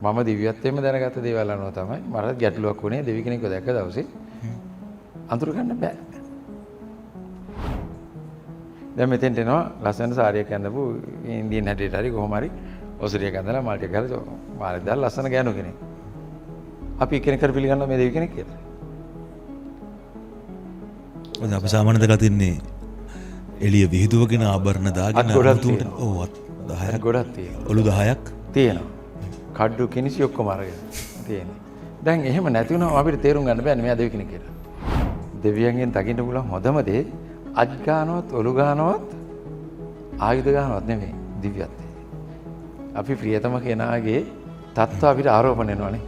මම දිව්‍යත්වයෙන්ම දැනගත්ත දේවල් අනුව තමයි මට ගැටලුවක් වුණේ දෙවි කෙනෙක්ව දැක්ක දවසේ අඳුර ගන්න බෑ. දැන් මෙතෙන්ට එනවා ලස්සන සාරියක් ඇඳපු ඉන්දියන් හැටියට හරි කොහොම හරි ඔසරියක් ඇඳලා මාල්ටි ගාලා මාළේ දාලා ලස්සන ගෑනු කෙනෙක්. අපි එක්කෙනෙක් කර පිළිගන්නවා මේ දෙවි කෙනෙක් කියලා. ඔන්න අපි සාමාන්‍යයෙන් දැකලා තින්නේ එළිය විහිදුවගෙන ආභරණ දාගෙන ඔව් 10ක් ගොඩක් තියෙනවා. ඔලු 10ක් තියෙනවා. කඩු කිනිසි ඔක්කොම අරගෙන තියෙනවා. දැන් එහෙම නැති වුණාම අපිට තේරුම් ගන්න බෑනේ මෙයා දෙවි කෙනෙක් කියලා. දෙවියන්ගෙන් දකින්න පුළුවන් හොඳම දේ අජ් ගන්නවත් ඔලු ගන්නවත් ආයුධ ගන්නවත් නෙමෙයි දිව්‍යත්වය. අපි ප්‍රියතම කෙනාගේ තත්ත්ව අපිට ආරෝපණය වෙනවානේ.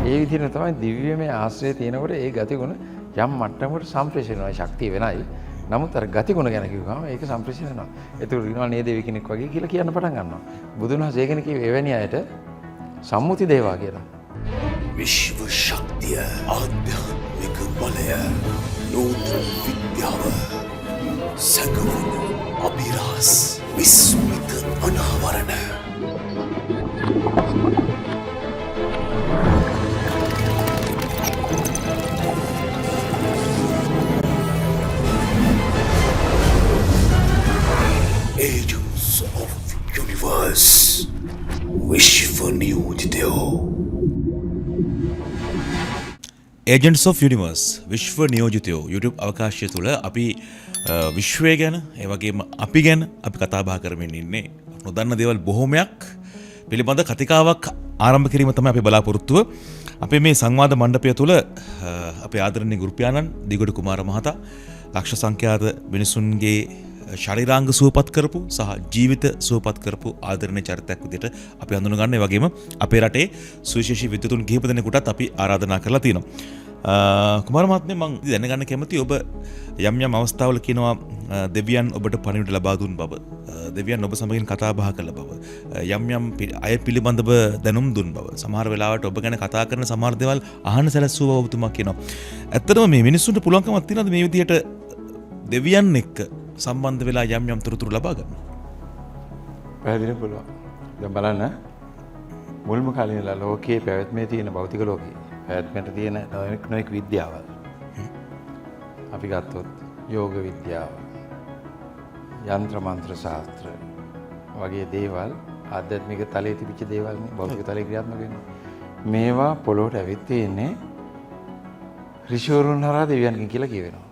ඒ විදිහට තමයි දිව්‍යමය ආශ්‍රය තියෙනකොට ඒ ගතිගුණ යම් මට්ටමකට සම්ප්‍රේෂණය වෙනවා. ශක්තිය වෙනයි. නමුත් අර ගතිගුණ ගැන කිව්වම ඒක සම්ප්‍රේෂණය වෙනවා. ඒක රිනවල් නේ දෙවි කෙනෙක් වගේ කියලා කියන්න පටන් ගන්නවා. බුදුන් වහන්සේ කෙනෙක් කිව්වේ එවැනි අයට සම්මුති දේවා කියලා. විශ්ව ශක්තිය ආධ්‍යාත්මික බලය නූතන විද්‍යාව සැකවුණු අභිරහස් විස්මිත අනාවරණ Agents of Universe Vishwa නියෝජිතයෝ Agents of Universe Vishwa නියෝජිතයෝ YouTube අවකාශය තුළ අපි විශ්වය ගැන ඒ වගේම අපි ගැන අපි කතා බහ කරමින් ඉන්නේ. නොදන්න දේවල් බොහොමයක් පිළිබඳ කතිකාවක් ආරම්භ කිරීම තමයි අපි බලාපොරොත්තුව. අපේ මේ සංවාද මණ්ඩපය තුළ අපේ ආදරණීය ගුරු පියාණන් දිගොඩ කුමාර මහතා ලක්ෂ සංඛ්‍යාත මිනිසුන්ගේ ශරීරාංග සුවපත් කරපු සහ ජීවිත සුවපත් කරපු ආදරණීය චරිතයක් විදිහට අපි හඳුනගන්න. ඒ වගේම අපේ රටේ සුවිශේෂී විද්වතුන් කිහිප දෙනෙකුටත් අපි ආරාධනා කරලා තියෙනවා. කුමාර මහත්මයා මම දැනගන්න කැමතියි ඔබ යම් යම් අවස්ථාවල කියනවා දෙවියන් ඔබට පණිවිඩ ලබා දුන් බව, දෙවියන් ඔබ සමගින් කතා බහ කළ බව, යම් යම් අය පිළිබඳව දැනුම් දුන් බව, සමහර වෙලාවට ඔබ ගැන කතා කරන සමහර දේවල් අහන්න සැලැස්සුවා ඔබතුමා කියනවා. ඇත්තටම මේ මිනිස්සුන්ට පුළුවන්කමක් තියෙනවද මේ විදිහට දෙවියන් එක්ක සම්බන්ධ වෙලා යම් යම් තොරතුරු ලබා ගන්න? පැහැදිලි පුළුවන්. දැන් බලන්න මුල්ම කාලේ ඉඳලා ලෝකයේ පැවැත්මේ තියෙන භෞතික ලෝකයේ පැවැත්මට තියෙන නොයෙක් විද්‍යාවල් අපි ගත්තොත් යෝග විද්‍යාව, යන්ත්‍ර මන්ත්‍ර ශාස්ත්‍ර වගේ දේවල් ආධ්‍යාත්මික තලයේ තිබිච්ච දේවල් නේ භෞතික තලයේ ක්‍රියාත්මක වෙන්නේ. මේවා පොළොවට ඇවිත් තියෙන්නේ ඍෂිවරුන් හරහා දෙවියන්ගෙන් කියලා කියවෙනවා.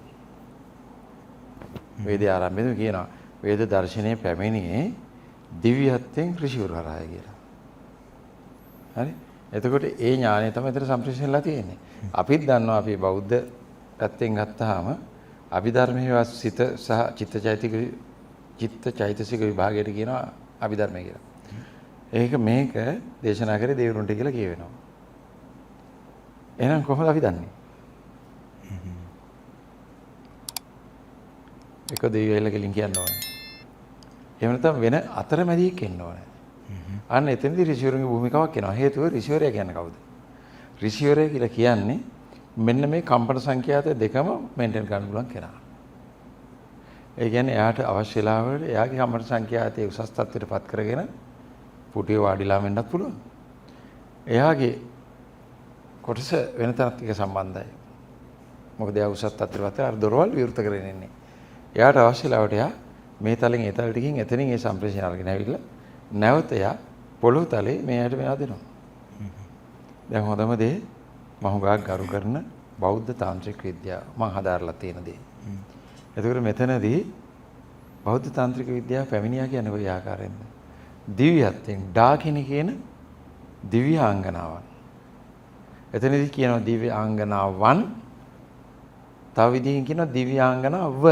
වේද ආරම්භයේදී කියනවා වේද දර්ශනයේ පැමිණියේ දිව්‍යත්වයෙන් ඍෂිවරු හරහායි කියලා. හරි? එතකොට ඒ ඥානය තමයි එතන සම්ප්‍රේෂණයලා තියෙන්නේ. අපිත් දන්නවා අපි බෞද්ධ පැත්තෙන් ගත්තාම අභිධර්මයේ සිත සහ චිත්තචෛතසික විභාගයට කියනවා අභිධර්මය කියලා. ඒක මේක දේශනා කරේ දෙවිවරුන්ට කියලා කියවෙනවා. එහෙනම් කොහොමද අපි දන්නේ? එක දෙවියන්ලා කෙලින් කියන්න ඕනේ. එහෙම නැත්නම් වෙන අතරමැදියෙක් ඉන්න ඕනේ. අන්න එතනදී ඍෂිවරුන්ගේ භූමිකාවක් එනවා. හේතුව ඍෂිවරයා කියන්නේ කවුද? ඍෂිවරයා කියලා කියන්නේ මෙන්න මේ කම්පන සංඛ්‍යාත දෙකම මේන්ටේන් කරන්න පුළුවන් කෙනා. ඒ කියන්නේ එයාට අවශ්‍ය වෙලාවට එයාගේ කම්පන සංඛ්‍යාතයේ උසස් තත්ත්වයටපත් කරගෙන පුටිය වාඩිලා වෙන්නත් පුළුවන්. එයාගේ කොටස වෙන තරත් එක්ක සම්බන්ධයි. මොකද එයා උසස් තත්ත්වයටපත් කරලා අර දොරවල් විවෘත කරගෙන ඉන්නේ. එයාට අවශ්‍ය වෙලාවට එයා මේ තලෙන් ඒ තලට ගිහින් එතනින් ඒ සම්ප්‍රේෂණ අරගෙන ඇවිල්ලා නැවත එයා පොළොව තලේ මෙයාට මෙයා දෙනවා. දැන් හොඳම දේ මම හුඟක් ගරු කරන බෞද්ධ තාන්ත්‍රික විද්‍යාව මම හදාarලා තියෙන දේ. එතකොට මෙතනදී බෞද්ධ තාන්ත්‍රික විද්‍යාව පැමිණියා කියන්නේ කොයි ආකාරයෙන්ද? දිව්‍යත්වයෙන් ඩාකිනි කියන දිව්‍යාංගනාවන්. එතනදී කියනවා දිව්‍යාංගනාවන්, තව විදිහකින් කියනවා දිව්‍යාංගනාව.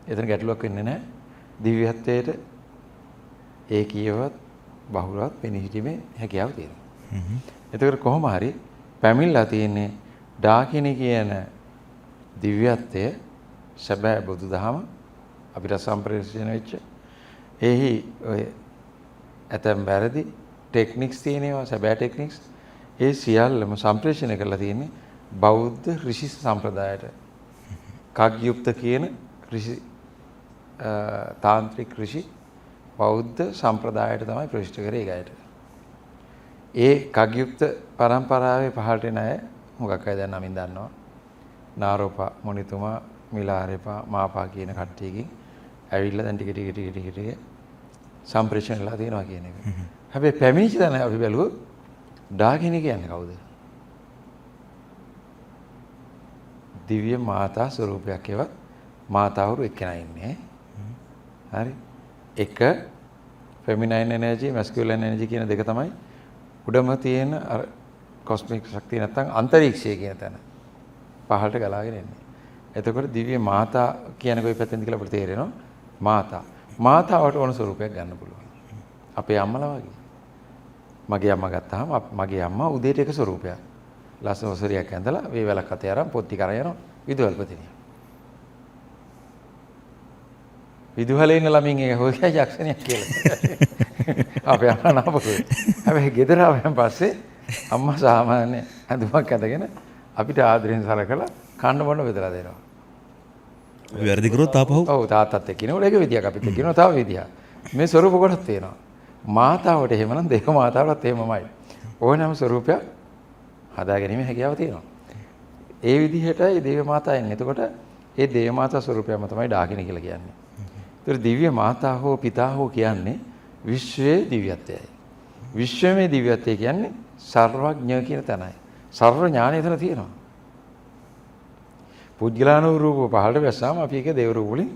එතන ගැටලුවක් වෙන්නේ නැහැ. දිව්‍යත්වයට ඒකීයවත් බහුලවත් පෙනී සිටීමේ හැකියාව තියෙනවා. එතකොට කොහොම හරි පැමිණලා තියෙන්නේ ඩාකිනි කියන දිව්‍යත්වය සැබෑ බුදුදහම අපිට සම්ප්‍රේෂණය වෙච්ච එහි ඔය ඇතැම් වැරදි ටෙක්නික්ස් තියෙනවා, සැබෑ ටෙක්නික්ස්. ඒ සියල්ලම සම්ප්‍රේෂණය කරලා තියෙන්නේ බෞද්ධ ඍෂි සම්ප්‍රදායට. කග්යුක්ත කියන ඍෂි තාන්ත්‍රික ඍෂි බෞද්ධ සම්ප්‍රදායට තමයි ප්‍රවිෂ්ඨ කරේ ඒ ගයට. ඒ කග්යුක්ත පරම්පරාවේ පහළට එන අය හුඟක් අය දැන් නමින් දන්නවා. නාරෝපා මොනිතුමා, මිලාරේපා, මාපා කියන කට්ටියකින් ඇවිල්ලා දැන් ටික සම්ප්‍රේෂණ වෙලා තියෙනවා කියන එක. හැබැයි පැමිණිච්ච දැන අපි බැලුවොත් ඩාකිනි කියන්නේ කවුද? දිව්‍ය මාතා ස්වරූපයක් ඒවත් මාතාවරු එක්කෙනා ඉන්නේ. හරි. එක ෆෙමිනයින් එනර්ජි, මැස්කියුලයින් එනර්ජි කියන දෙක තමයි උඩම තියෙන අර කොස්මික් ශක්තිය නැත්නම් අන්තරීක්ෂය කියන තැන පහළට ගලාගෙන එන්නේ. එතකොට දිව්‍ය මාතා කියන කොයි පැත්තෙන්ද කියලා අපිට තේරෙනවා. මාතාවට ඕන ස්වරූපයක් ගන්න පුළුවන්. අපේ අම්මලා වගේ. මගේ අම්මා ගත්තාම මගේ අම්මා උදේට එක ස්වරූපයක්. ලස්සන ඔසරියක් ඇඳලා වේවැලක් අතේ අරන් පොත් ටික අරන් යනවා විදුහල්පතිනිය. විදුහලේ ඉන්න ළමින් ඒක හොයයි යක්ෂණියක් කියලා. අපේ අම්මා නාපුවේ. හැබැයි ගෙදර ආවයන් පස්සේ අම්මා සාමාන්‍ය ඇඳුමක් ඇඳගෙන අපිට ආදරෙන් සලකලා කන්න බොන්න බෙදලා දෙනවා. වැරදි කරොත් ආපහු ඔව් තාත්තත් එක්ක ඉනකොට ඒක විදියක් අපිත් එක්ක ඉනවා තව විදියක්. මේ ස්වරූප කොටස් තියෙනවා. මාතාවට එහෙමනම් දේව මාතාවටත් එහෙමමයි. ඕනෑම ස්වරූපයක් හදාගැනීමේ හැකියාව තියෙනවා. ඒ විදිහටයි දේව මාතා එන්නේ. එතකොට ඒ දේව මාතා ස්වරූපයම තමයි ඩාකිනි කියලා කියන්නේ. ඒතර දිව්‍ය මාතා හෝ පිතා හෝ කියන්නේ විශ්වයේ දිව්‍යත්වයයි. විශ්වයේ දිව්‍යත්වය කියන්නේ සර්වඥ කියන තැනයි. සර්ව ඥානය එතන තියෙනවා. පුද්ගලානෝ රූප පහළට වැස්සාම අපි ඒක දේව රූප වලින්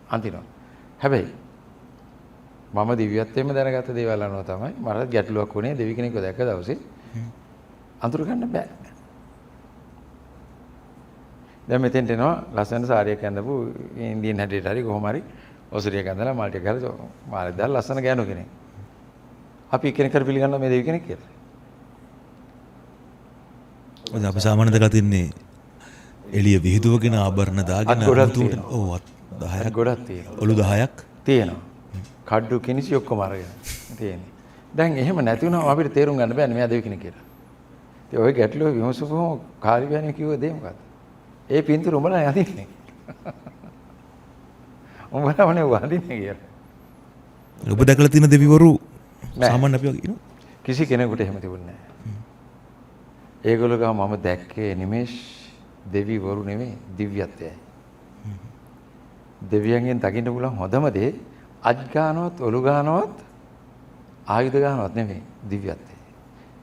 අඳිනවා. හැබැයි මම දිව්‍යත්වයෙන්ම දැනගත්ත දේවල් අනුව තමයි මට ගැටලුවක් වුණේ දෙවි කෙනෙක්ව දැක්ක දවසේ අඳුර ගන්න බෑ. දැන් මෙතෙන්ට එනවා ලස්සන සාරියක් ඇඳපු ඉන්දියන් හැඩයට හරි කොහොම හරි ඔසරියක් ඇඳලා මාල් ටික ගහලා මාළේ දාලා ලස්සන ගෑනු කෙනෙක්. අපි කෙනෙක් කර පිළිගන්නවා මේ දෙවි කෙනෙක් කියලා. ඔය අපි සාමාන්‍යයෙන් දැකලා තින්නේ එළිය විහිදුවගෙන ආභරණ දාගෙන ඔව් 10ක් ගොඩක් තියෙනවා. ඔලු 10ක් තියෙනවා. කඩු කිනිසි ඔක්කොම අරගෙන තියෙන්නේ. දැන් එහෙම නැති වුණාම අපිට තේරුම් ගන්න බෑනේ මෙයා දෙවි කෙනෙක් කියලා. ඉතින් ওই ගැටලුව විමසුවම කාර්යබාණිය කිව්ව දේ මොකක්ද? ඒ පින්තූර උඹලා යදින්නේ. උඹලාමනේ වදින්නේ කියලා. ඔබ දැකලා තියෙන දෙවිවරු සාමාන්‍ය අපි වගේ ඉන්නවා. කිසි කෙනෙකුට එහෙම තිබුණේ නැහැ. ඒගොල්ලෝ ගාව මම දැක්කේ නිමේෂ් දෙවිවරු නෙමෙයි දිව්‍යත්වයයි. දෙවියන්ගෙන් දකින්න පුළුවන් හොඳම දේ අජ් ගන්නවත් ඔලු ගන්නවත් ආයුධ ගන්නවත් නෙමෙයි දිව්‍යත්වය.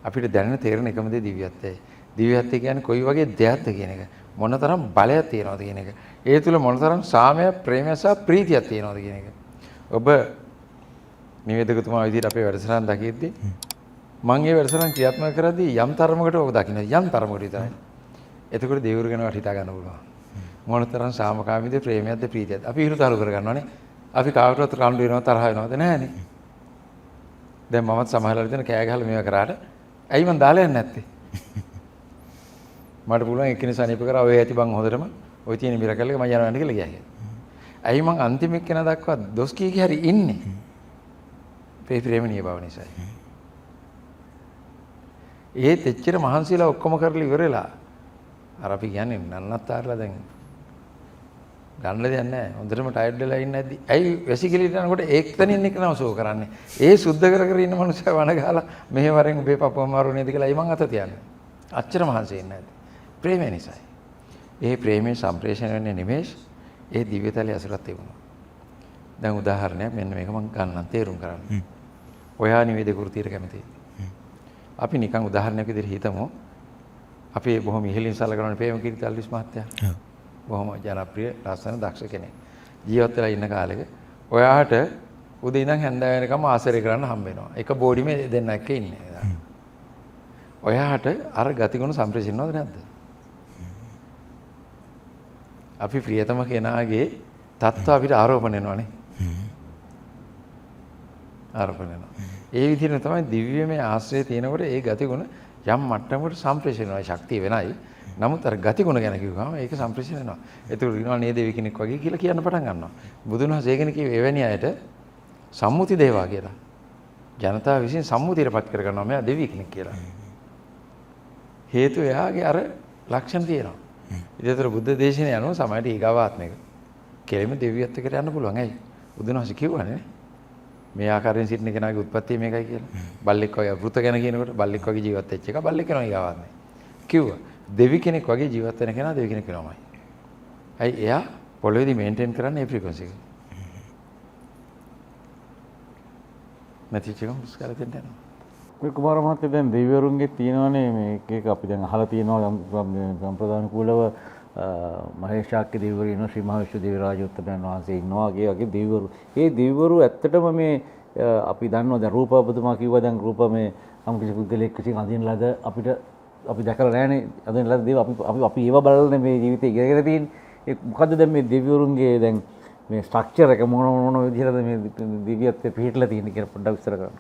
අපිට දැනෙන තේරෙන එකම දේ දිව්‍යත්වයයි. දිව්‍යත්වය කියන්නේ කොයි වගේ දෙයක්ද කියන එක. මොනතරම් බලයක් තියෙනවද කියන එක. ඒ තුල මොනතරම් සාමයක්, ප්‍රේමයක් සහ ප්‍රීතියක් තියෙනවද කියන එක. ඔබ නිවේදකතුමා විදිහට අපේ වැඩසටහන දකිද්දී මම ඒ වැඩසටහන ක්‍රියාත්මක කරද්දී යම් තරමකට ඔබ දකින්න යම් තරමකට විතරයි. එතකොට දේවරු ගැන හිතා ගන්න පුළුවන්. මොනතරම් සාමකාමීද, ප්‍රේමයක්ද, ප්‍රීතියක්ද. අපි හිරුතාලු කර ගන්නවානේ. අපි කාටවත් රණ්ඩු වෙනව තරහ වෙනවද නැහනේ. දැන් මමත් සමහරවල් දෙන කෑ ගහලා මේවා කරාට ඇයි මං දාලා යන්නේ නැත්තේ? මට පුළුවන් එක්කෙනෙක් සනීප කරා ඔය ඇති බං හොඳටම ඔය තියෙන මිරකල් එක මම යනවා නේද කියලා ගියා. ඇයි මං අන්තිම එක්කෙනා දක්වා දොස් කී හරි ඉන්නේ? මේ ප්‍රේමණීය බව නිසායි. ඒත් එච්චර මහන්සිලා ඔක්කොම කරලා ඉවරලා අර අපි කියන්නේ නන්නත්තරලා දැන් ගන්න දෙයක් නැහැ. හොඳටම ටයර්ඩ් වෙලා ඉන්නේ නැද්දි? ඇයි වැසිකිළිට යනකොට ඒක්තනින් එක නම සෝ කරන්නේ? ඒ සුද්ධ කර කර ඉන්න මනුස්සයා වණ ගහලා මෙහෙ වරෙන් උඹේ පපුව මාරු නේද කියලා අයි මං අත තියන්නේ. අච්චර මහන්සි වෙන්නේ නැද්ද? ප්‍රේමය නිසායි. ඒ ප්‍රේමයේ සම්ප්‍රේෂණය වෙන්නේ නිමේෂ් ඒ දිව්‍යතලයේ අසුරත් තිබුණා. දැන් උදාහරණයක් මෙන්න මේක මම ගන්නම් තේරුම් කරන්න. ඔයා නිවේදක වෘත්තියට කැමතියි. අපි නිකන් උදාහරණයක් විදිහට හිතමු. අපි බොහොම ඉහළින් සලකන ප්‍රේමකීර්ති අල්විස් මහත්තයා. බොහොම ජනප්‍රිය ලස්සන දක්ෂ කෙනෙක්. ජීවත් වෙලා ඉන්න කාලෙක ඔයාට උදේ ඉඳන් හැන්දෑව වෙනකම් ආශ්‍රය කරන්න හම්බ වෙනවා. එක බෝඩිමේ දෙන්න එක්ක ඉන්නේ. ඔයාට අර ගතිගුණ සම්ප්‍රේෂණයවද නැද්ද? අපි ප්‍රියතම කෙනාගේ තත්ත්ව අපිට ආරෝපණය වෙනවනේ. ආරෝපණය වෙනවා. ඒ විදිහට තමයි දිව්‍යමය ආශ්‍රය තියෙනකොට ඒ ගතිගුණ යම් මට්ටමකට සම්ප්‍රේෂණය වෙනවා. ශක්තිය වෙනයි. නමුත් අර ගතිගුණ ගැන කිව්වම ඒක සම්ප්‍රේෂණය වෙනවා. ඒක රිනවා නේද දෙවි කෙනෙක් වගේ කියලා කියන්න පටන් ගන්නවා. බුදුන් වහන්සේ කෙනෙක් කිව්වේ එවැනි අයට සම්මුති දේවා කියලා. ජනතාව විසින් සම්මුතියටපත් කර ගන්නවා මෙයා දෙවි කෙනෙක් කියලා. හේතුව එයාගේ අර ලක්ෂණ තියෙනවා. ඉතින් බුද්ධ දේශනේ යනවා සමහරට ඊගාවාත්මයක. කෙලිම දෙවියත් එක්කට යන්න පුළුවන්. ඇයි? බුදුන් වහන්සේ කිව්වනේ. මේ ආකාරයෙන් සිටින කෙනාගේ උත්පත්තිය මේකයි කියලා. බල්ලෙක් වගේ වෘත ගැන කියනකොට බල්ලෙක් වගේ ජීවත් වෙච්ච එක බල්ලෙක් වෙනවා ඊගාවත් නෑ. කිව්වා. දෙවි කෙනෙක් වගේ ජීවත් වෙන කෙනා දෙවි කෙනෙක් වෙනවමයි. අයි එයා පොළොවේදී මේන්ටේන් කරන්නේ ඒ ෆ්‍රීකවන්සි එක. නැතිච එකම පුස්කාර දෙන්න යනවා. ඔය කුමාර මහත්තයා දැන් දෙවිවරුන්ගේ තියෙනවනේ මේ එක අපි දැන් අහලා තියෙනවා සම්ප්‍රදාන කූලව මහේශාක්‍ය දෙවිවරු ඉන්නවා ශ්‍රී මහා විශ්ව දේවරාජ උත්තමයන් වහන්සේ ඉන්නවා වගේ දෙවිවරු. ඒ දෙවිවරු ඇත්තටම මේ අපි දන්නවා දැන් රූප ඔබතුමා කිව්වා දැන් රූප මේ නම් කිසි පුද්ගලෙක් විසින් අඳින ලද අපිට අපි දැකලා නැහැනේ අඳින ලද දේව අපි ඒව බලලා මේ ජීවිතේ ඉගෙනගෙන තියෙන්නේ. ඒ මොකද්ද දැන් මේ දෙවිවරුන්ගේ දැන් මේ ස්ට්‍රක්චර් එක මොන විදිහටද මේ දිව්‍යත්වයේ පිහිටලා තියෙන්නේ කියලා පොඩ්ඩක් විස්තර කරන්න.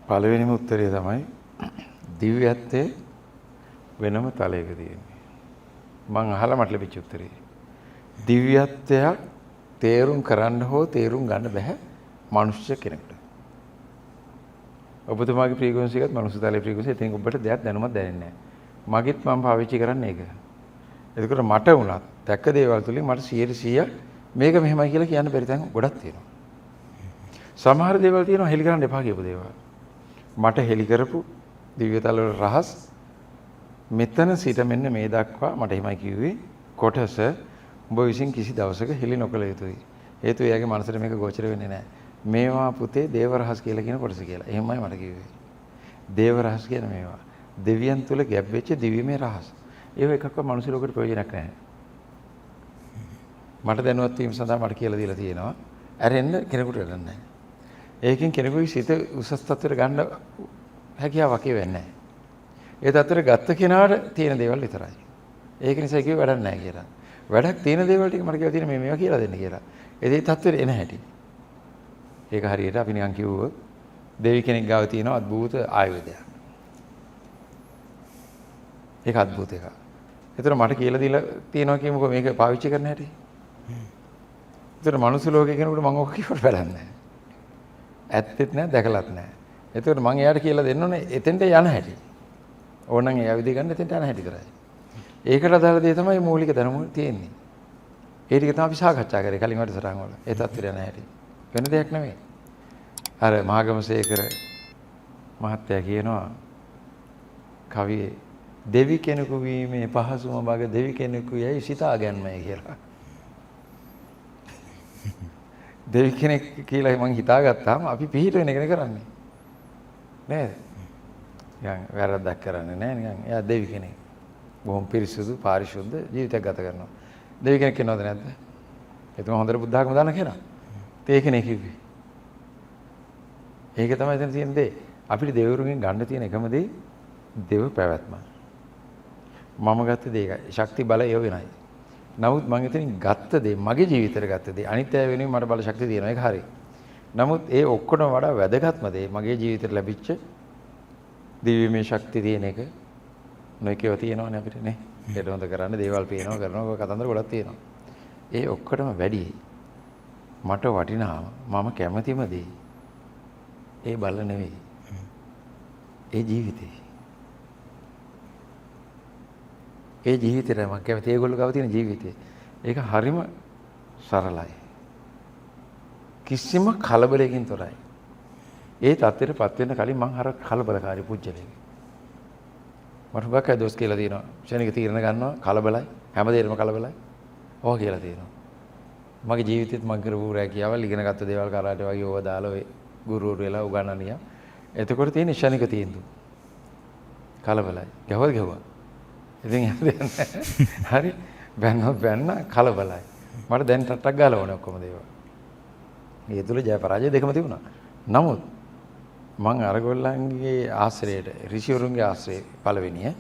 පළවෙනිම උත්තරය තමයි දිව්‍යත්වයේ වෙනම තලයක තියෙන්නේ. මං අහලා මට ලැබිච්ච උත්තරේ. දිව්‍යත්වයක් තේරුම් කරන්න හෝ තේරුම් ගන්න බෑ මනුෂ්‍ය කෙනෙකුට. ඔබතුමාගේ ෆ්‍රීකවන්සි එකත් මනුෂ්‍ය තලයේ ෆ්‍රීකවන්සි එකෙන් ඔබට දෙයක් දැනුමක් දැනෙන්නේ නැහැ. මගෙත් මම පාවිච්චි කරන්නේ ඒක. එතකොට මට වුණත් දැක්ක දේවල් තුලින් මට 100% මේක මෙහෙමයි කියලා කියන්න බැරි තැන් ගොඩක් තියෙනවා. සමහර දේවල් තියෙනවා හෙලි කරන්න එපා කියපු දේවල්. මට හෙලි කරපු දිව්‍යතල වල රහස් මෙතන සිට මෙන්න මේ දක්වා මට එහෙමයි කිව්වේ කොටස උඹ විසින් කිසි දවසක හෙලි නොකළ යුතුයි. හේතුව එයාගේ මනසට මේක ගෝචර වෙන්නේ නැහැ. මේවා පුතේ දේව රහස් කියලා කියන කොටස කියලා. එහෙමයි මට කිව්වේ. දේව රහස් කියන මේවා. දෙවියන් තුල ගැබ් වෙච්ච දිව්‍යමය රහස්. ඒව එකක්වත් මනුස්ස ලෝකෙට ප්‍රයෝජනක් නැහැ. මට දැනුවත් වීම සඳහා මට කියලා දීලා තියෙනවා. ඇරෙන්න කෙනෙකුට වැඩක් නැහැ. ඒකෙන් කෙනෙකුගේ සිත උසස් තත්ත්වයට ගන්න හැකියාවක් වෙන්නේ නැහැ. ඒ තත්ත්වයට ගත්ත කෙනාට තියෙන දේවල් විතරයි. ඒක නිසා කිව්ව වැඩක් නැහැ කියලා. වැඩක් තියෙන දේවල් ටික මට කියලා තියෙන මේවා කියලා දෙන්න කියලා. ඒ තත්ත්වෙට එන හැටි. ඒක හරියට අපි නිකන් කිව්වොත් දෙවි කෙනෙක් ගාව තියෙන අద్భుත ආයුධයක්. ඒක අద్భుත එකක්. ඒතර මට කියලා දීලා තියෙනවා කියමුකෝ මේක පාවිච්චි කරන්න හැටි. ඒතර මනුස්ස ලෝකේ කෙනෙකුට මම ඔක කිව්වට වැඩක් නැහැ. ඇත්තෙත් නැහැ දැකලත් නැහැ. ඒතකොට මම එයාට කියලා දෙන්න ඕනේ එතෙන්ට යන හැටි. ඕනනම් එයා විදිහ ගන්න එතෙන්ට යන හැටි කරයි. ඒකට අදාළ දේ තමයි මූලික දැනුම තියෙන්නේ. ඒ ටික තමයි අපි සාකච්ඡා කරේ කලින් වැඩසටහන් වල. ඒ තත්ත්වයට යන හැටි. වෙන දෙයක් නෙමෙයි. අර මහගමසේකර මහත්තයා කියනවා කවියේ දෙවි කෙනෙකු වීමේ පහසුම බග දෙවි කෙනෙකු යයි සිතාගන්මයි කියලා. දෙවි කෙනෙක් කියලා මං හිතාගත්තාම අපි පිහිට වෙන එකනේ කරන්නේ. නේද? නිකන් වැරද්දක් කරන්නේ නැහැ නිකන්. එයා දෙවි කෙනෙක්. බොහොම පිරිසුදු පාරිශුද්ධ ජීවිතයක් ගත කරනවා. දෙවි කෙනෙක් කියනවද නැද්ද? එතන හොඳට බුද්ධ ධර්ම දාන කෙනා. ඒ කෙනෙක් කිව්වේ. ඒක තමයි එතන තියෙන දේ. අපිට දෙවිවරුන්ගෙන් ගන්න තියෙන එකම දේ දෙව පැවැත්ම. මම ගත්ත දේ ඒකයි. ශක්ති බල ඒව වෙනයි. නමුත් මම එතනින් ගත්ත දේ මගේ ජීවිතේට ගත්ත දේ අනිත් අය වෙනුවෙන් මට බල ශක්තිය තියෙනවා ඒක හරි. නමුත් ඒ ඔක්කොටම වඩා වැදගත්ම දේ මගේ ජීවිතේට ලැබිච්ච දිව්‍යමය ශක්තිය තියෙන එක නොකේව තියෙනවනේ අපිට නේ. ඒක හොඳ කරන්න දේවල් පේනවා කරනවා ඔය කතන්දර ගොඩක් තියෙනවා. ඒ ඔක්කොටම වැඩි මට වටිනාම මම කැමතිම දේ ඒ බල නෙවෙයි. ඒ ජීවිතේ. ඒ ජීවිතේට මම කැමති ඒගොල්ලෝ ගාව තියෙන ජීවිතේ. ඒක හරිම සරලයි. කිසිම කලබලයකින් තොරයි. ඒ තත්ත්වයටපත් වෙන්න කලින් මං අර කලබලකාරී පුජ්‍යලෙක්. මට හුඟක් අය දොස් කියලා තියෙනවා. ක්ෂණික තීරණ ගන්නවා කලබලයි. හැමදේටම කලබලයි. ඕක කියලා තියෙනවා. මගේ ජීවිතෙත් මම කරපු රැකියාවල් ඉගෙන ගත්ත දේවල් කරාට වගේ ඕවා දාලා ඔය ගුරුවරු වෙලා උගන්වනියා. එතකොට තියෙන ක්ෂණික තීන්දුව. කලබලයි. ගැහුවා. ඉතින් හරි බැන්න කලබලයි. මට දැන් ටට්ටක් ගාලා ඕනේ ඔක්කොම දේවල්. මේ තුල ජය පරාජය දෙකම තිබුණා. නමුත් මං අරගොල්ලන්ගේ ආශ්‍රයයට ඍෂිවරුන්ගේ ආශ්‍රය පළවෙනිය.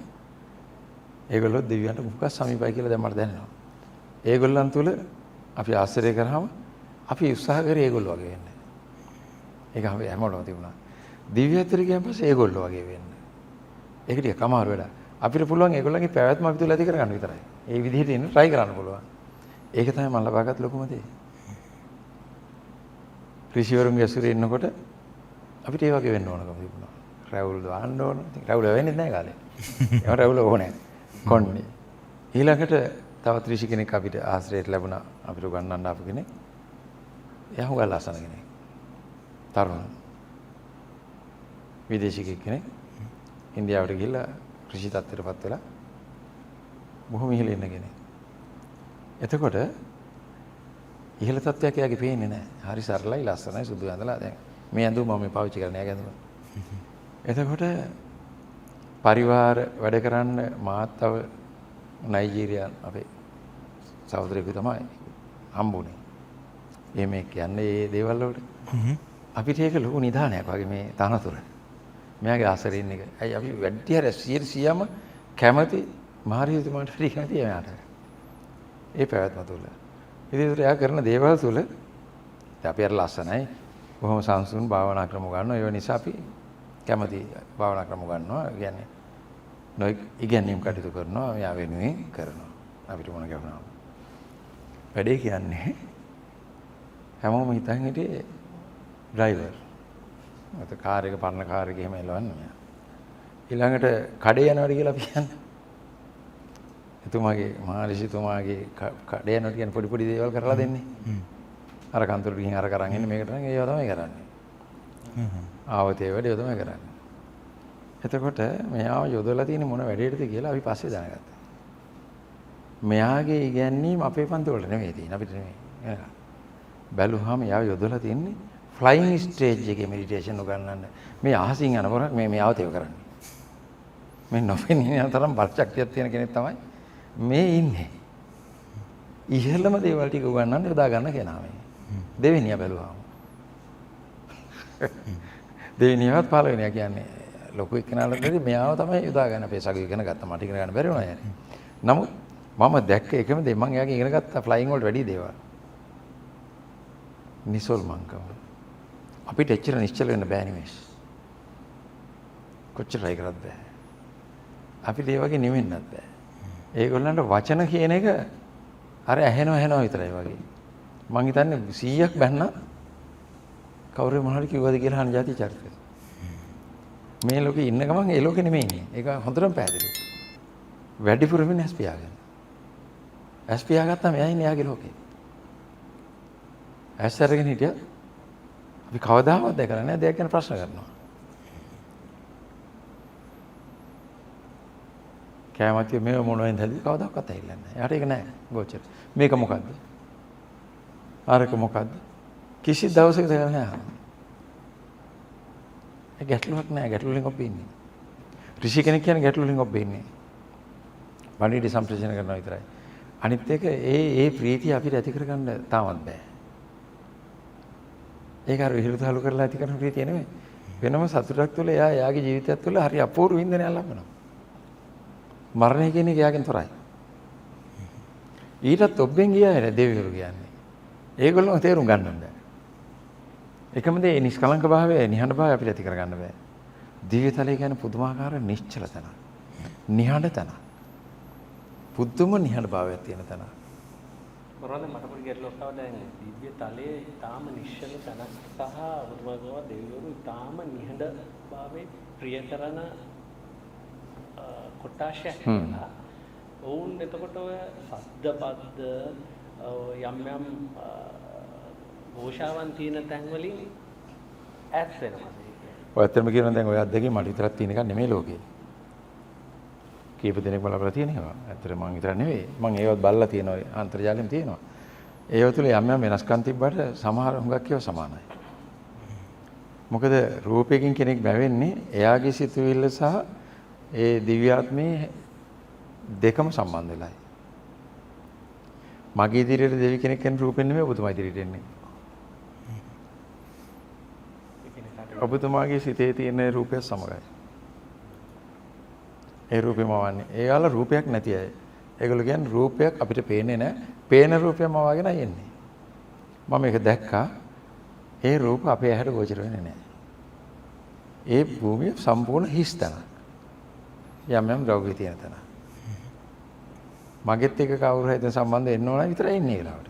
ඒගොල්ලෝ දෙවියන්ට මුඛ සමීපයි කියලා දැන් මට දැනෙනවා. ඒගොල්ලන් තුල අපි ආශ්‍රය කරාම අපි උත්සාහ කරේ ඒගොල්ලෝ වගේ වෙන්න. ඒක හැමෝටම තිබුණා. දිව්‍යතර ගියන් පස්සේ ඒගොල්ලෝ වගේ වෙන්න. ඒක ටික කමාරු වැඩක්. අපිට පුළුවන් ඒගොල්ලන්ගේ පැවැත්ම අපි තුල ඇති කරගන්න විතරයි. ඒ විදිහට ඉන්න try කරන්න පුළුවන්. ඒක තමයි මම ලබාගත් ලොකුම දේ. ඍෂිවරුන්ගේ ඇසුරේ ඉන්නකොට අපිට ඒ වගේ වෙන්න ඕනකම තිබුණා. රැවුල් දාන්න ඕන. ඉතින් රැවුල් වෙන්නේ නැහැ කාලේ. ඒවා රැවුල් ඕනේ. කොන්නේ. ඊළඟට තවත් ඍෂි කෙනෙක් අපිට ආශ්‍රයයට ලැබුණා. අපිට උගන්වන්න ආපු කෙනෙක්. එයා හුඟක් ලස්සන කෙනෙක්. තරුණ විදේශිකයෙක් කෙනෙක් ඉන්දියාවට ගිහිල්ලා කෘෂි තත්ත්වයටපත් වෙලා බොහොම ඉහළ ඉන්න කෙනෙක්. එතකොට ඉහළ තත්ත්වයක් එයාගේ පේන්නේ නැහැ. හරි සරලයි ලස්සනයි සුදු ඇඳලා දැන් මේ ඇඳුම මම පාවිච්චි කරන්නේ එයාගේ ඇඳුම. එතකොට පරිවාර වැඩ කරන්න මාත් තව නයිජීරියානු අපේ සහෝදරයෙකු තමයි හම්බුනේ. මේ කියන්නේ මේ දේවල් වලට. අපිට ඒක ලොකු නිදානයක් වගේ මේ තනතුර. මෙයාගේ ආසරෙන් එක. ඇයි අපි වැඩි හරිය 100%ම කැමති මහරියතුමාට හරි කැමති එයාට. ඒ පැවැත්ම තුළ. ඉතින් එයා කරන දේවල් තුළ අපි අර ලස්සනයි. බොහොම සංසුන් භාවනා ක්‍රම ගන්නවා. ඒ නිසා අපි කැමති භාවනා ක්‍රම ගන්නවා. කියන්නේ නොයි ඉගෙනීම් කටයුතු කරනවා. මෙයා වෙනුවෙන් කරනවා. අපිට මොන ගැවුණා. වැඩේ කියන්නේ හැමෝම හිතන් හිටියේ ඩ්‍රයිවර්. මත කාර් එක පරණ කාර් එක එහෙම එලවන්න මෙයා. ඊළඟට කඩේ යනවාද කියලා අපි කියන්නේ. එතුමාගේ මහරිෂිතුමාගේ කඩේ යනවාද කියන්නේ පොඩි පොඩි දේවල් කරලා දෙන්නේ. අර කන්තර ගිහින් අර කරන් එන්නේ මේකට නම් ඒව තමයි කරන්නේ. ආවතේ වැඩේ තමයි කරන්නේ. එතකොට මෙයාව යොදලා තියෙන මොන වැඩේටද කියලා අපි පස්සේ දැනගත්තා. මෙයාගේ ඉගැන්වීම අපේ පන්ති වලට නෙමෙයි තියෙන්නේ අපිට නෙමෙයි. බැලුවාම එයාව යොදලා තියෙන්නේ ෆ්ලයින් ස්ටේජ් එකේ මෙඩිටේෂන් උගන්වන්න. මේ අහසින් යනකොට මේ ආවතේව කරන්නේ. මේ නොපෙනී තරම් බලශක්තියක් තියෙන කෙනෙක් තමයි මේ ඉන්නේ. ඉහළම දේවල් ටික උගන්වන්න යොදා ගන්න කෙනා මේ. දෙවෙනියා බැලුවාම. දෙවෙනියවත් පළවෙනියා කියන්නේ ලොකු එක්කෙනාලටදී මෙයාව තමයි යොදා ගන්න අපේ සගු ඉගෙන ගත්තා. මට ඉගෙන ගන්න බැරි වුණා යන්නේ. නමුත් මම දැක්ක එකම දේ මම එයාගෙන් ඉගෙන ගත්තා ෆ්ලයින් වලට වැඩි දේවල්. නිසල්මන්කම. අපිට එච්චර නිශ්චල වෙන්න බෑ නෙමෙයි. කොච්චර try කරත් බෑ. අපිට ඒ වගේ නෙවෙන්නත් බෑ. ඒගොල්ලන්ට වචන කියන එක අර ඇහෙනවා විතරයි වගේ. මං හිතන්නේ 100ක් බැන්න කවුරු මොනවද කිව්වද කියලා අහන જાති චරිතය. මේ ලෝකේ ඉන්න ගමන් ඒ ලෝකෙ නෙමෙයි ඉන්නේ. ඒක හොඳටම පැහැදිලි. වැඩිපුර වෙන්නේ ඇස්පියාගෙන. ඇස්පියා ගත්තාම එයා ඉන්නේ එයාගේ ලෝකේ. ඇස් අරගෙන හිටියා අපි කවදාවත් දැකලා නැහැ දෙයක් ගැන ප්‍රශ්න කරනවා. කැමති මේ මොනවෙන්ද හැදි කවදාවත් ඇහිලා නැහැ. යාට ඒක නැහැ ගෝචර. මේක මොකද්ද? ආරක මොකද්ද? කිසි දවසක දැකලා නැහැ. ඒ ගැටලුවක් නැහැ. ගැටලු වලින් ඔබ ඉන්නේ. ඍෂි කෙනෙක් කියන්නේ ගැටලු වලින් ඔබ ඉන්නේ. පණිවිඩ සම්ප්‍රේෂණ කරනවා විතරයි. අනිත් එක ඒ ප්‍රීතිය අපිට ඇති කරගන්න තාමත් බෑ. ඒක අර විහිළුතාලු කරලා ඇති කරන ප්‍රීතිය නෙමෙයි. වෙනම සතුටක් තුළ එයාගේ ජීවිතයත් තුළ හරි අපූර්ව වින්දනයක් ලබනවා. මරණය කියන එක එයාගෙන් තොරයි. ඊටත් ඔබෙන් ගියා දෙවිවරු කියන්නේ. ඒගොල්ලෝ තේරුම් ගන්න බෑ. එකම දේ නිෂ්කලංක භාවය, නිහඬ භාවය අපිට ඇති කරගන්න බෑ. දිව්‍යතලය කියන්නේ පුදුමාකාර නිශ්චල තැනක්. නිහඬ තැනක්. පුදුම නිහඬ භාවයක් තියෙන තැනක්. මොනවද මට පොඩි ගැටලුවක් ආවා දැන් දිව්‍ය තලයේ ඊටාම නිශ්චල තැනක් සහ බුදුමගව දෙවිවරු ඊටාම නිහඬ භාවයේ ප්‍රිය කරන කොටාශයක් කියලා. ඔවුන් එතකොට ඔය සද්ද පද්ද යම් යම් ഘോഷාවන් තියෙන තැන් වලින් ඈත් වෙනවා. ඔය ඇත්තම කියනවා දැන් ඔය අද්දගේ මට විතරක් තියෙන එකක් නෙමෙයි ලෝකේ. කීප දෙනෙක් බලලා තියෙනවා. ඇත්තට මං විතර නෙවෙයි. මං ඒවත් බලලා තියෙනවා අන්තර්ජාලෙම තියෙනවා. ඒව තුළ යම් යම් වෙනස්කම් තිබ්බට සමහර හුඟක් ඒවා සමානයි. මොකද රූපයකින් කෙනෙක් බැවෙන්නේ එයාගේ සිතුවිල්ල සහ ඒ දිව්‍යාත්මේ දෙකම සම්බන්ධ වෙලායි. මගේ ඉදිරියට දෙවි කෙනෙක් කෙන රූපෙන් නෙමෙයි ඔබතුමා ඉදිරියට එන්නේ. ඔබතුමාගේ සිතේ තියෙන රූපය සමගයි. ඒ රූපෙම වන්නේ. ඒගොල්ලෝ රූපයක් නැති අය. ඒගොල්ලෝ කියන්නේ රූපයක් අපිට පේන්නේ නැහැ. පේන රූපයම වගෙන යන්නේ. මම මේක දැක්කා. ඒ රූප අපේ ඇහැට ගෝචර වෙන්නේ නැහැ. ඒ භූමිය සම්පූර්ණ හිස් තැනක්. යම් යම් ද්‍රව්‍ය තියෙන තැන. මගෙත් එක කවුරු හරි සම්බන්ධ වෙන්න ඕන විතරයි ඉන්නේ ඒලාවට.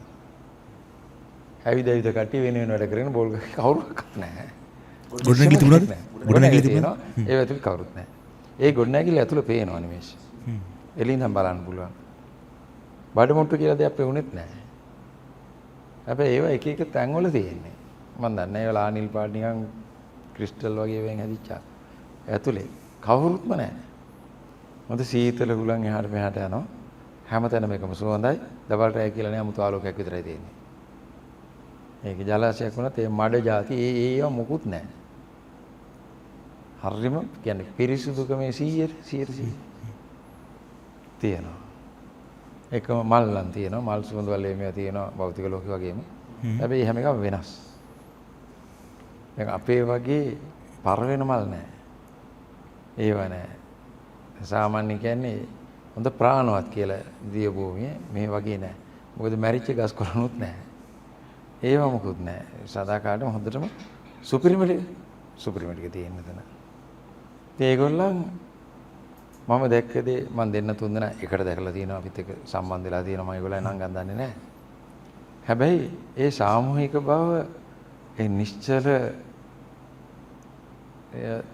ඇවිද කට්ටිය වෙන වැඩ කරගෙන බෝල් කවුරුවත් නැහැ. ගොඩනැගිලි තිබුණාද? ගොඩනැගිලි තිබුණා. ඒ ඇතුළේ කවුරුත් නැහැ. ඒ ගොඩනැගිලි ඇතුළේ පේනවා නිමේෂ. එළින්දම් බලන්න පුළුවන්. බඩමුට්ටු කියලා දෙයක් පෙවුනෙත් නැහැ. හැබැයි ඒවා එක එක තැන්වල තියෙන්නේ. මම දන්නේ ඒ වෙලාව අනිල් පාට නිකන් ක්‍රිස්ටල් වගේ වෙන් හැදිච්චා. ඇතුලේ කවුරුත්ම නැහැ. මොකද සීතල හුලං එහාට මෙහාට යනවා. හැමතැනම එකම සුවඳයි. දවල් රැය කියලා නෑ අමුතු ආලෝකයක් විතරයි තියෙන්නේ. ඒක ජලාශයක් වුණත් ඒ මඩ જાති ඒව මොකුත් නැහැ. හරිම කියන්නේ පිරිසුදුකමේ 100% තියෙනවා. එකම මල්ලන් තියෙනවා. මල් සුවඳ වල මේවා තියෙනවා භෞතික ලෝකෙ වගේම. හැබැයි හැම එකම වෙනස්. දැන් අපේ වගේ පරවෙන මල් නැහැ. ඒව නැහැ. සාමාන්‍ය කියන්නේ හොඳ ප්‍රාණවත් කියලා දිය භූමියේ මේ වගේ නැහැ. මොකද මැරිච්ච ගස් කොළනුත් නැහැ. ඒව මොකුත් නැහැ. සදාකාලෙම හොඳටම සුපිරිම ටික තියෙන තැන. ඉතින් ඒගොල්ලන් මම දැක්කදී මම දෙන්න තුන් දෙනා එකට දැකලා තියෙනවා අපිත් එක්ක සම්බන්ධ වෙලා තියෙනවා මම ඒගොල්ලන් නම් ගන්නන්නේ නැහැ. හැබැයි ඒ සාමූහික බව ඒ නිශ්චල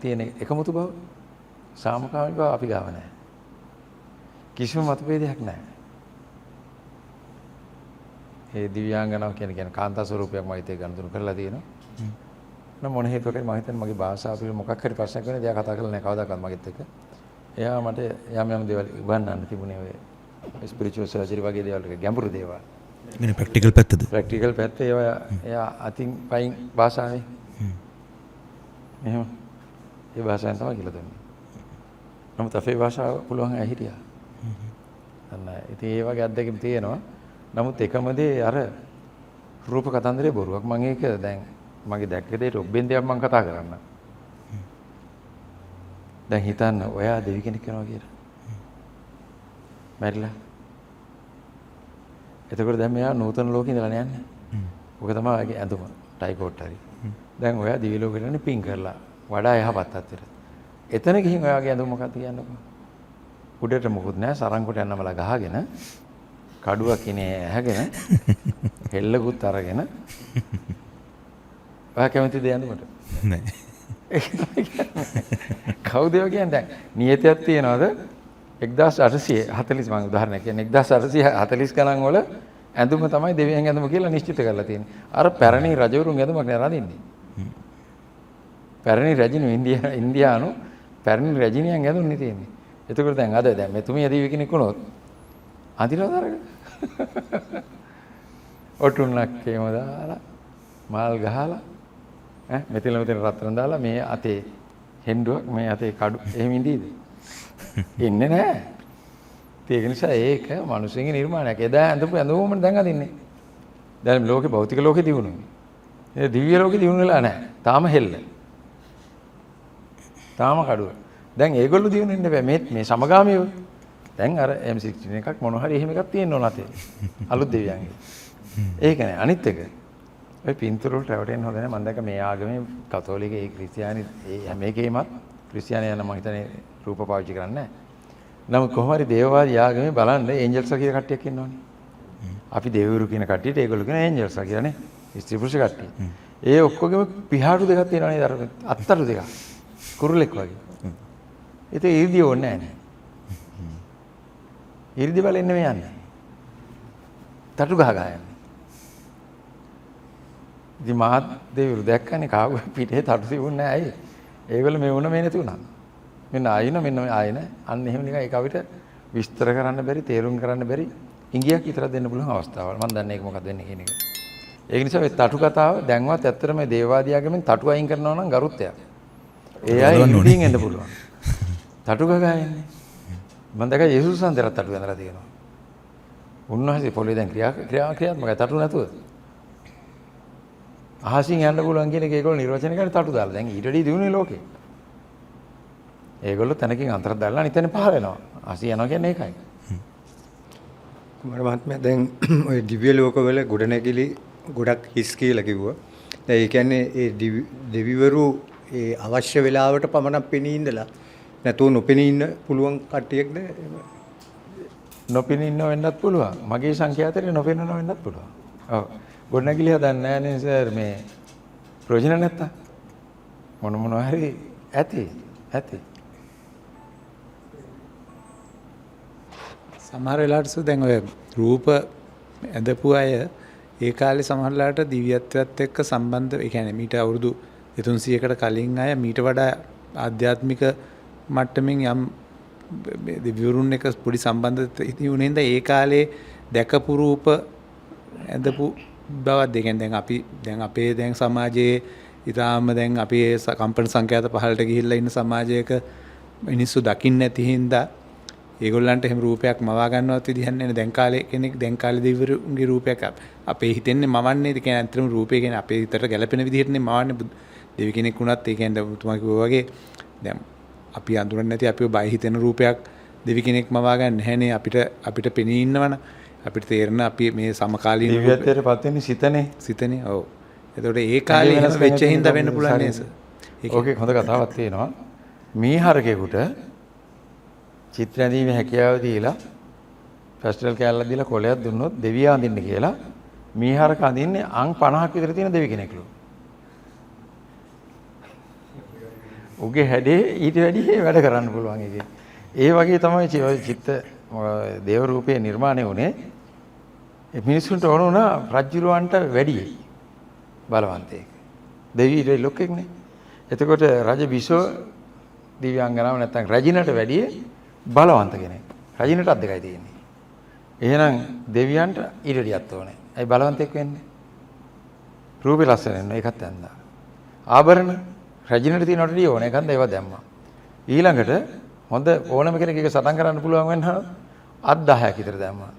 තියෙන එකමුතු බව සාමකාමී බව අපි ගාව නැහැ. කිසිම මතභේදයක් නැහැ. ඒ දිව්‍යාංගනාව කියන්නේ කාන්තා ස්වරූපයක් මම හිතේ ගනුදෙනු කරලා තියෙනවා. නම් මොන හේතුවකද මම හිතන්නේ මගේ භාෂාව පිළිබඳ මොකක් හරි ප්‍රශ්නයක් වෙන දේ කතා කරලා නැහැ කවදාකවත් මගෙත් එක්ක. එයා මට යම් දේවල් උගන්වන්න තිබුණේ ඔය ස්පිරිචුවල් සර්ජරි වගේ දේවල් ටික ගැඹුරු දේවල්. මේ ප්‍රැක්ටිකල් පැත්තද? ප්‍රැක්ටිකල් පැත්ත ඒවා එයා අතින් පයින් භාෂාවේ. එහෙම ඒ භාෂාවෙන් තමයි කියලා දුන්නේ. නමුත් අපේ භාෂාව පුළුවන් අය හිටියා. අන්න ඉතින් ඒ වගේ අත්දැකීම් තියෙනවා. නමුත් එකම දේ අර රූප කතන්දරේ බොරුවක්. මම ඒක දැන් මගේ දැක්ක දෙයට ඔබෙන් දෙයක් මම කතා කරන්න. දැන් හිතන්න ඔයා දෙවි කෙනෙක් වෙනවා කියලා. මැරිලා. එතකොට දැන් මෙයා නූතන ලෝකේ ඉඳලා යන්නේ. ඔක තමයි ඔයගේ ඇඳුම. ටයි කෝට් හරි. දැන් ඔයා දිවි ලෝකෙට යන්නේ පින් කරලා. වඩා යහපත් තත්ත්වෙට. එතන ගිහින් ඔයාගේ ඇඳුම මොකක්ද කියන්නකෝ. උඩට මොකුත් නැහැ සරංගොට යන්නමලා ගහගෙන කඩුවක් ඉනේ ඇහැගෙන හෙල්ලකුත් අරගෙන ඔයා කැමතිද ඇඳුමට? නෑ. ඒක තමයි කියන්නේ. කවුද ඒ කියන්නේ දැන් නියතයක් තියනවාද 1840 මම උදාහරණයක් කියන්නේ 1840 ගණන් වල ඇඳුම තමයි දෙවියන් ඇඳුම කියලා නිශ්චිත කරලා තියෙන්නේ. අර පැරණි රජවරුන් ඇඳුමක් නේ රඳින්නේ. පැරණි රජිනු ඉන්දියානු පැරණි රජිනියන් ඇඳුම්නේ තියෙන්නේ. එතකොට දැන් අද දැන් මෙතුමිය දිවි කෙනෙක් වුණොත් අඳිනවද අරගෙන? ඔටුන්නක් එහෙම දාලා මාල් ගහලා මෙතන රත්තරන් දාලා මේ අතේ හෙන්ඩුවක් මේ අතේ කඩු එහෙම ඉඳීද? ඉන්නේ නැහැ. ඒක නිසා ඒක මිනිස්සුන්ගේ නිර්මාණයක්. එදා ඇඳපු ඇඳුමම දැන් අදින්නේ. දැන් ලෝකේ භෞතික ලෝකේ දිනුනේ. ඒ දිව්‍ය ලෝකේ දිනුනෙලා නැහැ. තාම හෙල්ල. තාම කඩුව. දැන් ඒගොල්ලෝ දිනුනෙන්න බෑ. මේ සමගාමීව. දැන් අර M16 එකක් මොන හරි එහෙම එකක් තියෙන්න ඕන අතේ. අලුත් දෙවියන්ගේ. ඒක නෑ. අනිත් එක. ඔය පින්තූර වලට රැවටෙන්න හොඳ නෑ. මම දැක්ක මේ ආගමේ කතෝලික ඒ ක්‍රිස්තියානි ඒ හැම එකේමත් ක්‍රිස්තියානි යන මම හිතන්නේ රූප පාවිච්චි කරන්නේ නෑ. නමුත් කොහොම හරි දේවවාදී ආගමේ බලන්න ඒන්ජල්ස්ලා කියලා කට්ටියක් ඉන්නවනේ. අපි දෙවිවරු කියන කට්ටියට ඒගොල්ලෝ කියන ඒන්ජල්ස්ලා කියලානේ. ස්ත්‍රී පුරුෂ කට්ටිය. ඒ ඔක්කොගෙම පිහාටු දෙකක් තියෙනවා නේද? අර අත්තරු දෙකක්. කුරුල්ලෙක් වගේ. ඒක ඉර්ධිය ඕනේ නෑ. ඉර්ධි බලෙන් නෙමෙයි යන්නේ. තටු ගහ ගන්න. ඉතින් මහත් දෙවිවරු දැක්කනේ කාගුවේ පිටේ තටු තිබුණේ නෑ ඇයි? ඒගොල්ලෝ මේ වුණ මේ නැති වුණා. මෙන්න ආයින මෙන්න ආයින අන්න එහෙම නිකන් ඒක අපිට විස්තර කරන්න බැරි තේරුම් කරන්න බැරි ඉංගියක් විතරක් දෙන්න පුළුවන් අවස්ථාවල්. මම දන්නේ ඒක මොකක්ද වෙන්නේ කියන එක. ඒක නිසා මේ තටු කතාව දැන්වත් ඇත්තටම මේ දේවාදියාගෙන් තටු අයින් කරනවා නම් ගරුත්වයක්. ඒ අය ඉන්දියෙන් එන්න පුළුවන්. තටු ගගා යන්නේ. මම දැක්කා යේසුස් වහන්සේට තටු ඇඳලා තියෙනවා. උන්වහන්සේ පොළේ දැන් ක්‍රියාත්මකයි තටු නැතුව. අහසින් යන්න පුළුවන් කියන එක ඒගොල්ලෝ නිර්වචනය කරන්නේ තටු දාලා. දැන් ඊටදී දිනුනේ ලෝකේ. ඒගොල්ලෝ තැනකින් අන්තර දාලා අනිත් තැන පහල වෙනවා. අහසින් යනවා කියන්නේ ඒකයි. කුමාර මහත්මයා දැන් ওই දිව්‍ය ලෝකවල ගොඩනැගිලි ගොඩක් හිස් කියලා කිව්වා. දැන් ඒ කියන්නේ ඒ දෙවිවරු ඒ අවශ්‍ය වෙලාවට පමණක් පෙනී ඉඳලා නැතුව නොපෙනී ඉන්න පුළුවන් කට්ටියක්ද? නොපෙනී ඉන්න වෙන්නත් පුළුවන්. මගේ සංඛ්‍යාතේ නොපෙනන වෙන්නත් පුළුවන්. ඔව්. ගොඩනැගිලි හදන්නේ නැහැ නේ සර් මේ ප්‍රයෝජන නැත්තම්. මොන හරි ඇති. සමහර වෙලාවට දැන් ඔය රූප ඇඳපු අය ඒ කාලේ සමහරලාට දිව්‍යත්වයට එක්ක සම්බන්ධ ඒ කියන්නේ මීට අවුරුදු 300කට කලින් අය මීට වඩා ආධ්‍යාත්මික මට්ටමින් යම් දිව්‍යවරුන් එක පොඩි සම්බන්ධ තියුනේ හින්දා ඒ කාලේ දැකපු රූප ඇඳපු බවක් දෙකෙන් දැන් අපේ දැන් සමාජයේ ඊටාම දැන් අපි කම්පන සංඛ්‍යාත පහළට ගිහිල්ලා ඉන්න සමාජයක මිනිස්සු දකින්න නැති හින්දා ඒගොල්ලන්ට එහෙම රූපයක් මවා ගන්නවත් විදිහක් නැහැ. දැන් කාලේ කෙනෙක් දැන් කාලේ දිව්‍යවරුන්ගේ රූපයක් අපේ හිතෙන්නේ මවන්නේ. ඒ කියන්නේ අන්තිම රූපය කියන්නේ අපේ හිතට ගැළපෙන විදිහටනේ මවන්නේ. දෙවි කෙනෙක් වුණත් ඒ කියන්නේ තුමා කිව්වා වගේ දැන් අපි අඳුරන්නේ නැති අපිව බය හිතෙන රූපයක් දෙවි කෙනෙක් මවා ගන්න නැහැනේ. අපිට පෙනී ඉන්නවනම් අපිට තේරෙන අපි මේ සමකාලීන දිව්‍යත්වයට පත් වෙන්නේ සිතනේ. ඔව්. එතකොට ඒ කාලේ එහෙම වෙච්ච හින්දා වෙන්න පුළුවන් නේද? ඕකේ හොඳ කතාවක් තියෙනවා. මීහරකෙකුට චිත්‍ර ඇඳීමේ හැකියාව දීලා ෆෙස්ටිවල් කෑල්ලක් දීලා කොලයක් දුන්නොත් දෙවියා අඳින්න කියලා මීහරක අඳින්නේ අං 50ක් විතර තියෙන දෙවි කෙනෙක්ලු. උගේ හැඩේ ඊට වැඩි වැඩ කරන්න පුළුවන් එකේ. ඒ වගේ තමයි චිත්ත දේව රූපයේ නිර්මාණය වුණේ. ඒ මිනිසුන්ට ඕන වුණා රජුලවන්ට වැඩි බලවන්තයෙක්. දෙවි ලොක්ෙක්නේ. එතකොට රජ බිසෝ දිව්‍යාංගනාව නැත්තම් රජිනට වැඩි බලවන්ත කෙනෙක්. රජිනට අත් දෙකයි තියෙන්නේ. එහෙනම් දෙවියන්ට ඊටටියක් ඕනේ. ඇයි බලවන්තයෙක් වෙන්නේ? රූපේ ලස්සන වෙනවා. ඒකත් ඇන්දා. ආභරණ රජිනට තියෙනවට වඩා ඕනේ. ඒකන්ද ඒවා දැම්මා. ඊළඟට හොඳ ඕනම කෙනෙක් එක සටන් කරන්න පුළුවන් වෙනවා. අත් 10ක් විතර දැම්මා.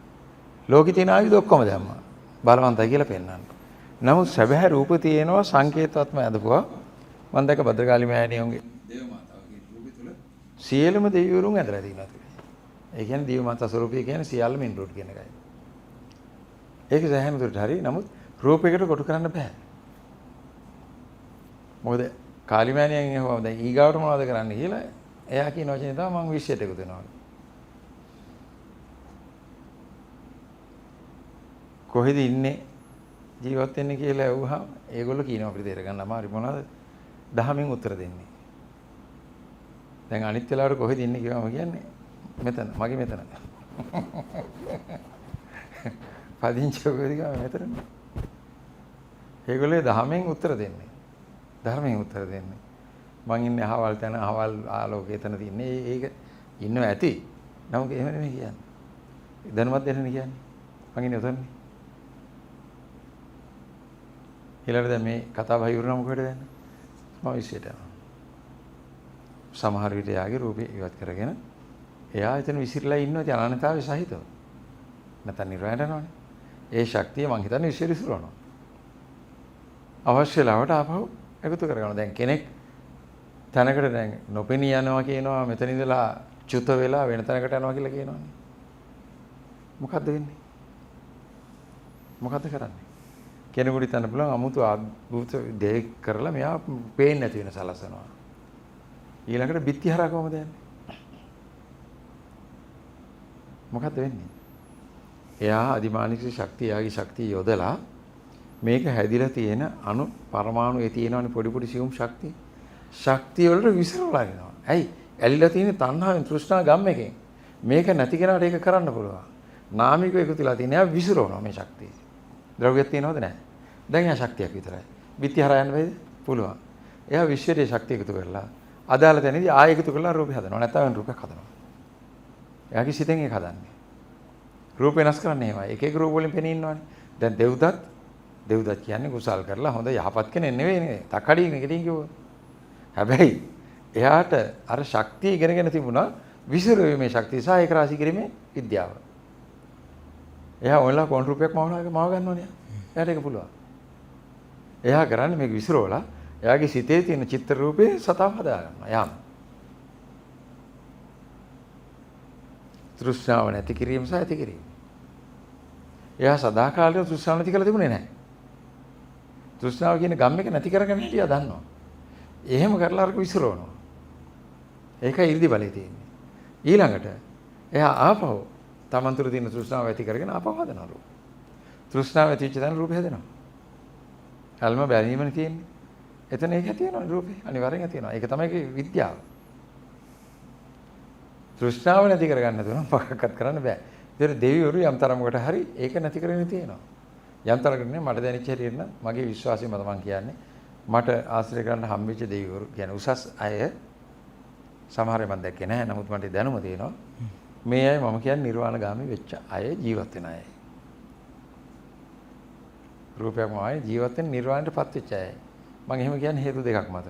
ලෝකේ තියෙන ආයුධ ඔක්කොම දැම්මා. බලවන්තයි කියලා පෙන්නන්න. නමුත් සැබෑ රූප තියෙනවා සංකේතවත්ම ඇඳපුවා. මම දැක භද්‍රකාලි මෑණියෝගේ දේව මාතාවගේ රූපය තුල සියලුම දෙවිවරුන් ඇඳලා තියෙනවා. ඒ කියන්නේ දේව මාතා ස්වරූපය කියන්නේ සියල්ලම ඉන්ක්ලූඩ් කියන එකයි. ඒක සෑහෙන දුරට හරි. නමුත් රූපයකට කොටු කරන්න බෑ. මොකද කාලි මෑණියන් එහෙම දැන් ඊගාවට මොනවද කරන්න කියලා එයා කියන වචනේ තමයි මම විශ්යට එකතු වෙනවා. කොහෙද ඉන්නේ ජීවත් වෙන්නේ කියලා ඇහුවාම ඒගොල්ලෝ කියනවා අපිට තේර ගන්න අමාරු මොනවද? දහමින් උත්තර දෙන්නේ. දැන් අනිත් වෙලාවට කොහෙද ඉන්නේ කියවම කියන්නේ මෙතන මගේ මෙතන. පදිංචි කොහෙද කියවම මෙතන. ඒගොල්ලෝ දහමින් උත්තර දෙන්නේ. ධර්මයෙන් උත්තර දෙන්නේ. මං ඉන්නේ අහවල් තැන අහවල් ආලෝකයේ තැන තින්නේ. ඒක ඉන්නව ඇති. නමුත් එහෙම නෙමෙයි කියන්නේ. දැනුමත් දෙන්නේ කියන්නේ. මං ඉන්නේ උතන්නේ. ඊළඟට දැන් මේ කතා බහ ඉවරනම මොකද වෙන්නේ? මම විශ්යට යනවා. සමහර විට යාගේ රූපේ ඉවත් කරගෙන එයා එතන විසිරලා ඉන්නවා ඒ අනන්‍යතාවයේ සහිතව. නැත්නම් නිර්වාණයට යනවනේ. ඒ ශක්තිය මං හිතන්නේ විසිරනවා. අවශ්‍ය ලාවට ආපහු එකතු කරගන්න. දැන් කෙනෙක් තැනකට දැන් නොපෙනී යනවා කියනවා මෙතන ඉඳලා චුත වෙලා වෙන තැනකට යනවා කියලා කියනවනේ. මොකද්ද වෙන්නේ? මොකද්ද කරන්නේ? කෙනෙකුට හිතන්න පුළුවන් අමුතු අద్భుත දෙයක් කරලා මෙයා පේන්නේ නැති වෙන සලසනවා. ඊළඟට බිත්ති හරහා කොහමද යන්නේ? මොකද්ද වෙන්නේ? එයා අදිමානසික ශක්තිය, එයාගේ ශක්තිය යොදලා මේක හැදිලා තියෙන අණු පරමාණු ඒ තියෙනවනේ පොඩි පොඩි සියුම් ශක්තිය. ශක්තිය වලට විසිරලා යනවා. ඇයි? ඇලිලා තියෙන තණ්හාවෙන් තෘෂ්ණා ගම් එකෙන්. මේක නැති කෙනාට ඒක කරන්න පුළුවන්. නාමික එකතුලා තියෙන එයා විසිරවනවා මේ ශක්තිය. ද්‍රව්‍යයක් තියෙනවද නැහැ? දැන් එයා ශක්තියක් විතරයි. බිත්ති හරහා යන්න බෑද? පුළුවන්. එයා විශ්වයේ ශක්තිය එකතු කරලා අදාළ තැනදී ආයෙ එකතු කරලා රූපය හදනවා. නැත්නම් රූපයක් හදනවා. එයාගේ සිතෙන් ඒක හදන්නේ. රූප වෙනස් කරන්නේ එහෙමයි. එක එක රූප වලින් පෙනී ඉන්නවනේ. දැන් දෙව්දත් කියන්නේ කුසල් කරලා හොඳ යහපත් කෙනෙක් නෙවෙයි නේ. තකඩි කෙනෙක් කිව්වොත්. හැබැයි එයාට අර ශක්තිය ඉගෙනගෙන තිබුණා විසිරීමේ ශක්තිය සහ ඒක රාශී කිරීමේ විද්‍යාව. එයා ඔයලා කොන් රූපයක් මව ගන්නවනේ. එයාට ඒක පුළුවන්. එයා කරන්නේ මේක විසිරවලා එයාගේ සිතේ තියෙන චිත්ත රූපේ සතාව හදා ගන්නවා. යාම. තෘෂ්ණාව නැති කිරීම සහ ඇති කිරීම. එයා සදාකාලික තෘෂ්ණාව නැති කරලා තිබුණේ නැහැ. තෘෂ්ණාව කියන ගම් එක නැති කරගෙන හිටියා දන්නවා. එහෙම කරලා අරක විසිරවනවා. ඒකයි 이르දි බලේ තියෙන්නේ. ඊළඟට එයා ආපහු තමන් තුළ තියෙන තෘෂ්ණාව ඇති කරගෙන ආපහු හදනවා රූප. තෘෂ්ණාව ඇති වෙච්ච තැන රූපය හැදෙනවා. කල්ම බැලීමනේ තියෙන්නේ. එතන ඒක තියෙනවා රූපේ. අනිවාර්යෙන් තියෙනවා. ඒක තමයි විද්‍යාව. තෘෂ්ණාව නැති කරගන්න තුන මොකක්වත් කරන්න බෑ. ඒතර දෙවිවරු යම් තරමකට හරි ඒක නැති කරගෙන තියෙනවා. යම් තරකට නේ මට දැනෙච්ච හැටියට නම් මගේ විශ්වාසය මත මම කියන්නේ මට ආශ්‍රය කරන්න හම්බෙච්ච දෙවිවරු කියන්නේ උසස් අය සමහර අය මම දැක්කේ නැහැ. නමුත් මට දැනුම තියෙනවා. මේ අය මම කියන්නේ නිර්වාණගාමී වෙච්ච අය ජීවත් වෙන අය. රූපයක්ම ආයේ ජීවත් වෙන නිර්වාණයටපත් වෙච්ච අය. මම එහෙම කියන්නේ හේතු දෙකක් මත.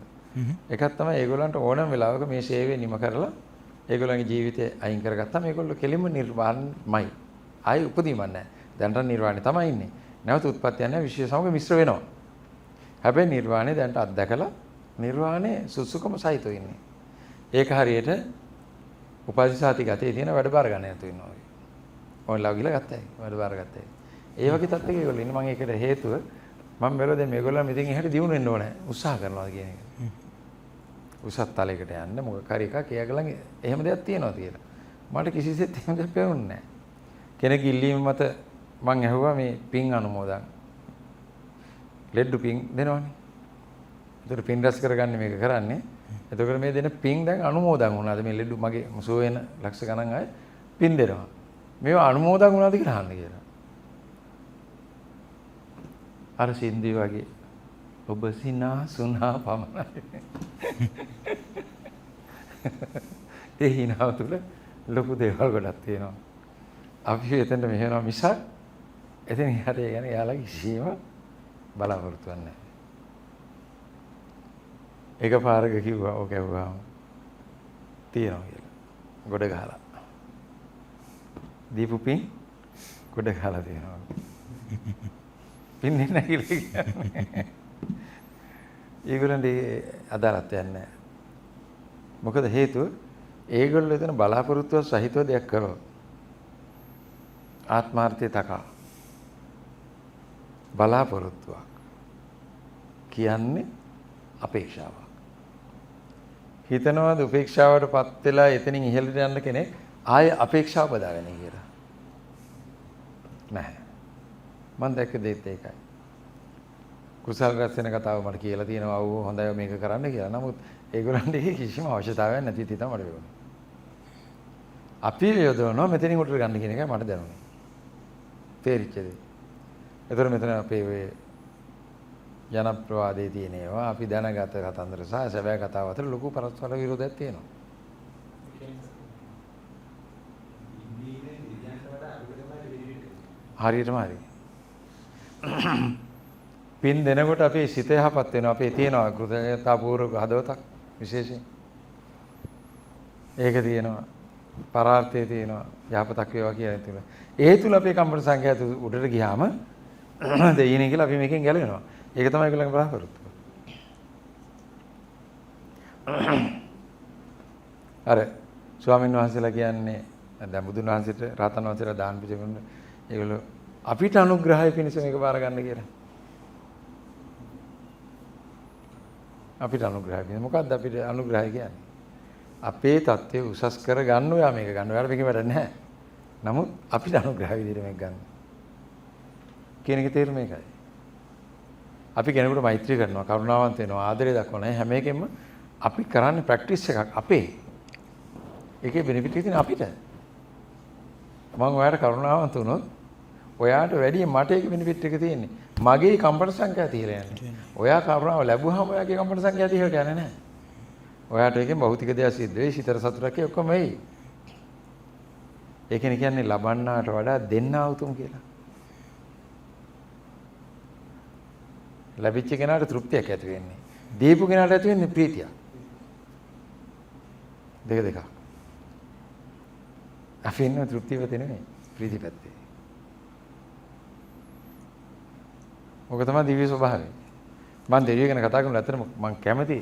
එකක් තමයි ඒගොල්ලන්ට ඕනම වෙලාවක මේ සේවය නිම කරලා ඒගොල්ලන්ගේ ජීවිතය අයින් කරගත්තාම ඒගොල්ලෝ කෙලින්ම නිර්වාණමයි. ආයේ උපදීමක් නැහැ. දැනට නිර්වාණය තමයි ඉන්නේ. නැවත උත්පත්තියක් නැහැ. විශ්ව සමග මිශ්‍ර වෙනවා. හැබැයි නිර්වාණය දැනට අත්දැකලා නිර්වාණය සුසුකම සහිතව ඉන්නේ. ඒක හරියට උපාධිසාති ගතේ තියෙන වැඩ බාර ගන්න යතු වෙනවා. ඔන්ලාව ගිහලා ගත්තා. වැඩ බාර ගත්තා. ඒ වගේ තත්ත්වයක ඒගොල්ලෝ ඉන්නේ. මම ඒකට හේතුව මම බැලුවා දැන් මේගොල්ලෝ මෙතෙන් එහාට දියුණු වෙන්න ඕනේ. උත්සාහ කරනවා කියන එක. උසස් තලයකට යන්න මොකක් හරි එකක් එයාගලගේ එහෙම දෙයක් තියෙනවා කියලා. මට කිසිසේත් එහෙම දෙයක් පෙරුන්නේ නැහැ. කෙනෙක් ඉල්ලීම මත මං ඇහුවා මේ පින් අනුමෝදන්. ලෙඩ්ඩු පින් දෙනවනේ. ඒතර පින් රැස් කරගන්න මේක කරන්නේ. එතකොට මේ දෙන පින් දැන් අනුමෝදන් වුණාද මේ ලෙඩ්ඩු මගේ සුව වෙන ලක්ෂ ගණන් අය පින් දෙනවා. මේවා අනුමෝදන් වුණාද කියලා අහන්න කියලා. අර සින්දි වගේ ඔබ සිනා සුනා පමණයි. ඒ හිනාව තුළ ලොකු දේවල් ගොඩක් තියෙනවා. අපි එතනට මෙහෙනවා මිසක් එතන එහාට යන යාළගේ කිසිම බලාපොරොත්තුවක් නැහැ. එකපාරක කිව්වා ඔක ඇහුවාම තියනවා කියලා. ගොඩ ගහලා. දීපු පින් ගොඩ ගහලා තියෙනවා. පින්නේ නැහැ කියලා කියන්නේ. ඒගොල්ලන්ගේ අදාළත්වයක් නැහැ. මොකද හේතුව ඒගොල්ලෝ එතන බලාපොරොත්තුව සහිතව දෙයක් කරනවා. ආත්මාර්ථය තකා බලාපොරොත්තුවක් කියන්නේ අපේක්ෂාවක්. හිතනවාද උපේක්ෂාවටපත් වෙලා එතනින් ඉහළට යන්න කෙනෙක් ආයේ අපේක්ෂාව බදාගෙන කියලා. නැහැ. මම දැක්ක දෙයක් ඒකයි. කුසල් රැස් වෙන කතාව මට කියලා තියෙනවා අවු හොඳයි මේක කරන්න කියලා. නමුත් ඒගොල්ලන්ට ඒක කිසිම අවශ්‍යතාවයක් නැති තී තමයි වෙන්නේ. අපි යොදවනවා මෙතනින් උඩට ගන්න කියන එකයි මට දැනුනේ. තේරිච්ච දේ. ඒතර මෙතන අපේ ඔය ජනප්‍රවාදයේ තියෙන ඒවා අපි දැනගත කතන්දර සහ සැබෑ කතාව අතර ලොකු පරස්පර විරෝධයක් තියෙනවා. හරියටම හරි. පින් දෙනකොට අපේ සිත යහපත් වෙනවා. අපේ තියෙනවා කෘතඥතාපූර්වක හදවතක් විශේෂයෙන්. ඒක තියෙනවා. පරාර්ථය තියෙනවා. යහපතක් වේවා කියන තුල. ඒ තුල අපේ කම්පන සංඛ්‍යාත උඩට ගියාම දෙයිනේ කියලා අපි මේකෙන් ගැලවෙනවා. ඒක තමයි ඒගොල්ලන්ගේ බලාපොරොත්තුව. අර ස්වාමීන් වහන්සේලා කියන්නේ දැන් බුදුන් වහන්සේට රහතන් වහන්සේලා දාන පිළිගන්න ඒගොල්ලෝ අපිට අනුග්‍රහය පිණිස මේක බාර ගන්න කියලා. අපිට අනුග්‍රහය කියන්නේ මොකක්ද අපිට අනුග්‍රහය කියන්නේ? අපේ தත්ත්වය උසස් කර ගන්න ඔයා මේක ගන්න. ඔයාලා මේක වැඩ නැහැ. නමුත් අපිට අනුග්‍රහය විදිහට මේක ගන්න. කියන එකේ තේරුම මේකයි. අපි කෙනෙකුට මෛත්‍රී කරනවා, කරුණාවන්ත වෙනවා, ආදරය දක්වනවා. හැම එකෙම අපි කරන්නේ ප්‍රැක්ටිස් එකක් අපේ. ඒකේ බෙනිෆිට් එක තියෙන අපිට. මම ඔයාලට කරුණාවන්ත වුණොත් ඔයාට වැඩිය මට ඒක බෙනිෆිට් එක තියෙන්නේ. මගේ කම්පන සංඛ්‍යාව තියලා යන්නේ. ඔයා කරුණාව ලැබුවාම ඔයාගේ කම්පන සංඛ්‍යාව තියලා යන්නේ නැහැ. ඔයාට ඒකෙන් භෞතික දේවල් සිද්ධ වෙයි, සිතර සතුටක් ඔක්කොම වෙයි. ඒකනේ කියන්නේ ලබන්නාට වඩා දෙන්නා උතුම් කියලා. ලැබිච්ච කෙනාට තෘප්තියක් ඇති වෙන්නේ. දීපු කෙනාට ඇති වෙන්නේ ප්‍රීතියක්. දෙක. අපි ඉන්නේ තෘප්තිය පැත්තේ නෙමෙයි, ප්‍රීති පැත්තේ. ඔක තමයි දිව්‍ය ස්වභාවය. මම දෙවියෝ ගැන කතා කරනකොට ඇත්තටම මම කැමති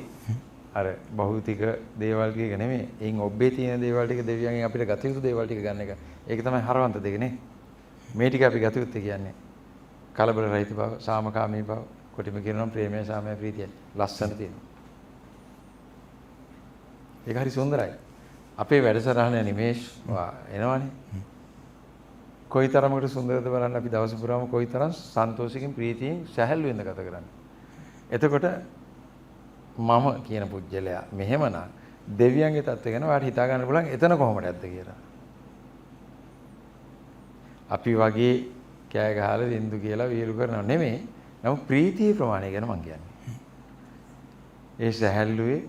අර භෞතික දේවල් ටික නෙමෙයි. එයින් ඔබේ තියෙන දේවල් ටික දෙවියන්ගෙන් අපිට ගත යුතු දේවල් ටික ගන්න එක. ඒක තමයි හරවන්ත දෙක නේ. මේ ටික අපි ගත යුත්තේ කියන්නේ කලබල රහිත බව, සාමකාමී බව, කොටිම කියනවා ප්‍රේමය, සාමය, ප්‍රීතිය. ලස්සන තියෙනවා. ඒක හරි සුන්දරයි. අපේ වැඩසටහන නිමේෂ් එනවනේ. කොයිතරමකට සුන්දරද බලන්න අපි දවස පුරාම කොයිතරම් සන්තෝෂකින් ප්‍රීතියෙන් සැහැල්ලුවෙන්ද ගත කරන්නේ. එතකොට මම කියන පුජ්‍යලයා මෙහෙමනම් දෙවියන්ගේ தත්ත්වය ගැන ඔයාලට හිතා ගන්න පුළුවන් එතන කොහොමද ඇද්ද කියලා. අපි වගේ කෑ ගහලා දින්දු කියලා විහිළු කරනව නෙමෙයි. නමුත් ප්‍රීතියේ ප්‍රමාණය ගැන මම කියන්නේ. ඒ සැහැල්ලුවේ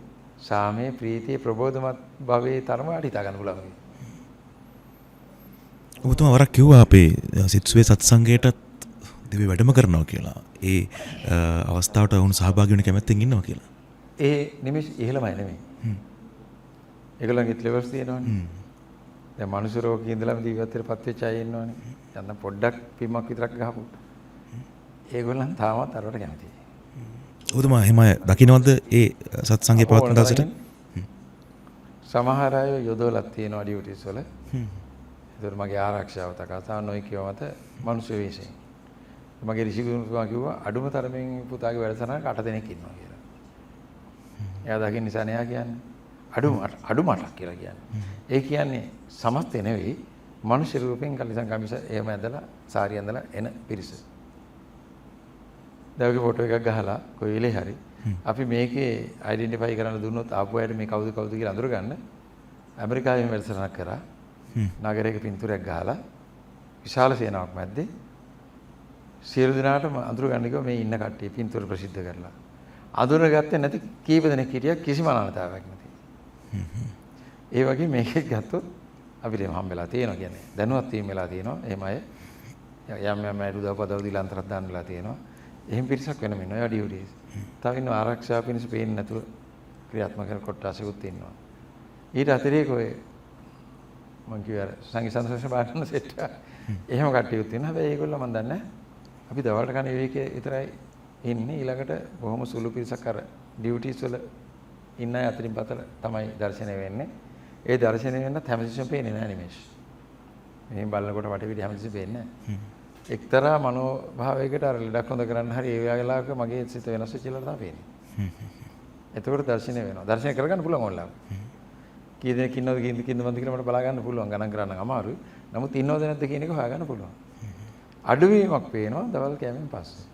සාමයේ ප්‍රීතියේ ප්‍රබෝධමත් භවයේ තරමට හිතා ගන්න පුළුවන්. ඔබතුමා වරක් කිව්වා අපේ සිත්සුවේ සත්සංගයටත් දෙවි වැඩම කරනවා කියලා. ඒ අවස්ථාවට වුණ සහභාගී වෙන්න කැමැත්තෙන් ඉන්නවා කියලා. ඒ නිමිෂ ඉහළමයි නෙමෙයි. ඒගොල්ලන්ගේ ලෙවල්ස් තියෙනවනේ. දැන් මනුෂ්‍ය රෝගී ඉඳලාම දිව්‍යත්වයටපත් වෙච්ච අය ඉන්නවනේ. යන්න පොඩ්ඩක් පිම්මක් විතරක් ගහපු. ඒගොල්ලන් තාමත් අරවට කැමතියි. ඔබතුමා එහෙම දකින්නවද ඒ සත්සංගයේ පවත්වන දවසට? සමහර අය යොදවලක් තියෙනවා ඩියුටිස් වල. ඒතර මගේ ආරක්ෂාව තකසා නොයි කියව මත මනුෂ්‍ය වේශයෙන්. මගේ ඍෂිගුරුතුමා කිව්වා අඩුම තරමින් පුතාගේ වැඩසටහනක 8 දෙනෙක් ඉන්නවා කියලා. එයා දකින්න නිසා නේ කියන්නේ. අඩු මටක් කියලා කියන්නේ. ඒ කියන්නේ සමස්තය නෙවෙයි මනුෂ්‍ය රූපෙන් කලිසම් කමිස එහෙම ඇඳලා සාරිය ඇඳලා එන පිරිස. දැන් ෆොටෝ එකක් ගහලා කොයි වෙලේ හරි අපි මේකේ අයිඩෙන්ටිෆයි කරන්න දුන්නොත් ආපු අයට මේ කවුද කියලා අඳුරගන්න ඇමරිකාවේ වැඩසටහනක් කරා. නගරයක පින්තූරයක් ගහලා විශාල සේනාවක් මැද්දේ සියලු දෙනාටම අඳුරගන්න කිව්වා මේ ඉන්න කට්ටිය පින්තූර ප්‍රසිද්ධ කරලා. අඳුරගත්තේ නැති කීප දෙනෙක් හිටියා කිසිම අනන්‍යතාවයක් නැති. ඒ වගේ මේකෙත් ගත්තොත් අපිට හම්බෙලා තියෙනවා කියන්නේ දැනුවත් වීම වෙලා තියෙනවා. එහෙම අය යම් අය උදව්පදව් දීලා අන්තරත් දාන්න වෙලා තියෙනවා. එහෙම පිරිසක් වෙනම ඉන්නවා. ඒවා ඩියුටිස්. තව ඉන්නවා ආරක්ෂාව පිණිස පේන්නේ නැතුව ක්‍රියාත්මක කරන කොටසකුත් ඉන්නවා. ඊට අතිරේක ඔය මං කියවර සංගීත සංස්කෘතික බාහිරන සෙට් එහෙම කට්ටියුත් ඉන්නවා. හැබැයි ඒගොල්ලෝ මන් දන්නේ අපි දවල්ට කන විවේකයේ විතරයි ඉන්නේ. ඊළඟට බොහොම සුළු පිරිසක් අර ඩියුටිස් වල ඉන්න අය අතරින් පතල තමයි දර්ශනය වෙන්නේ. ඒ දර්ශනය වෙන්නත් හැමතිස්සෙම පේන්නේ නැහැ නිමේෂ්. මෙහෙම බලනකොට වටේ හැමතිස්සෙම පේන්නේ නැහැ. එක්තරා මනෝභාවයකට අර ලඩක් හොඳ කරන්න හරි ඒ වෙලාවක මගේ සිත වෙනස් වෙච්ච කියලා තමයි පේන්නේ. එතකොට දර්ශනය වෙනවා. දර්ශනය කරගන්න පුළුවන් ඕනලා. කී දෙනෙක් ඉන්නවද කින්ද මන්ද කියලා මට බලා ගන්න පුළුවන්. ගණන් කරන්න අමාරුයි. නමුත් ඉන්නවද නැද්ද කියන එක හොයාගන්න පුළුවන්. අඩුවීමක් පේනවා දවල් කෑමෙන් පස්සේ.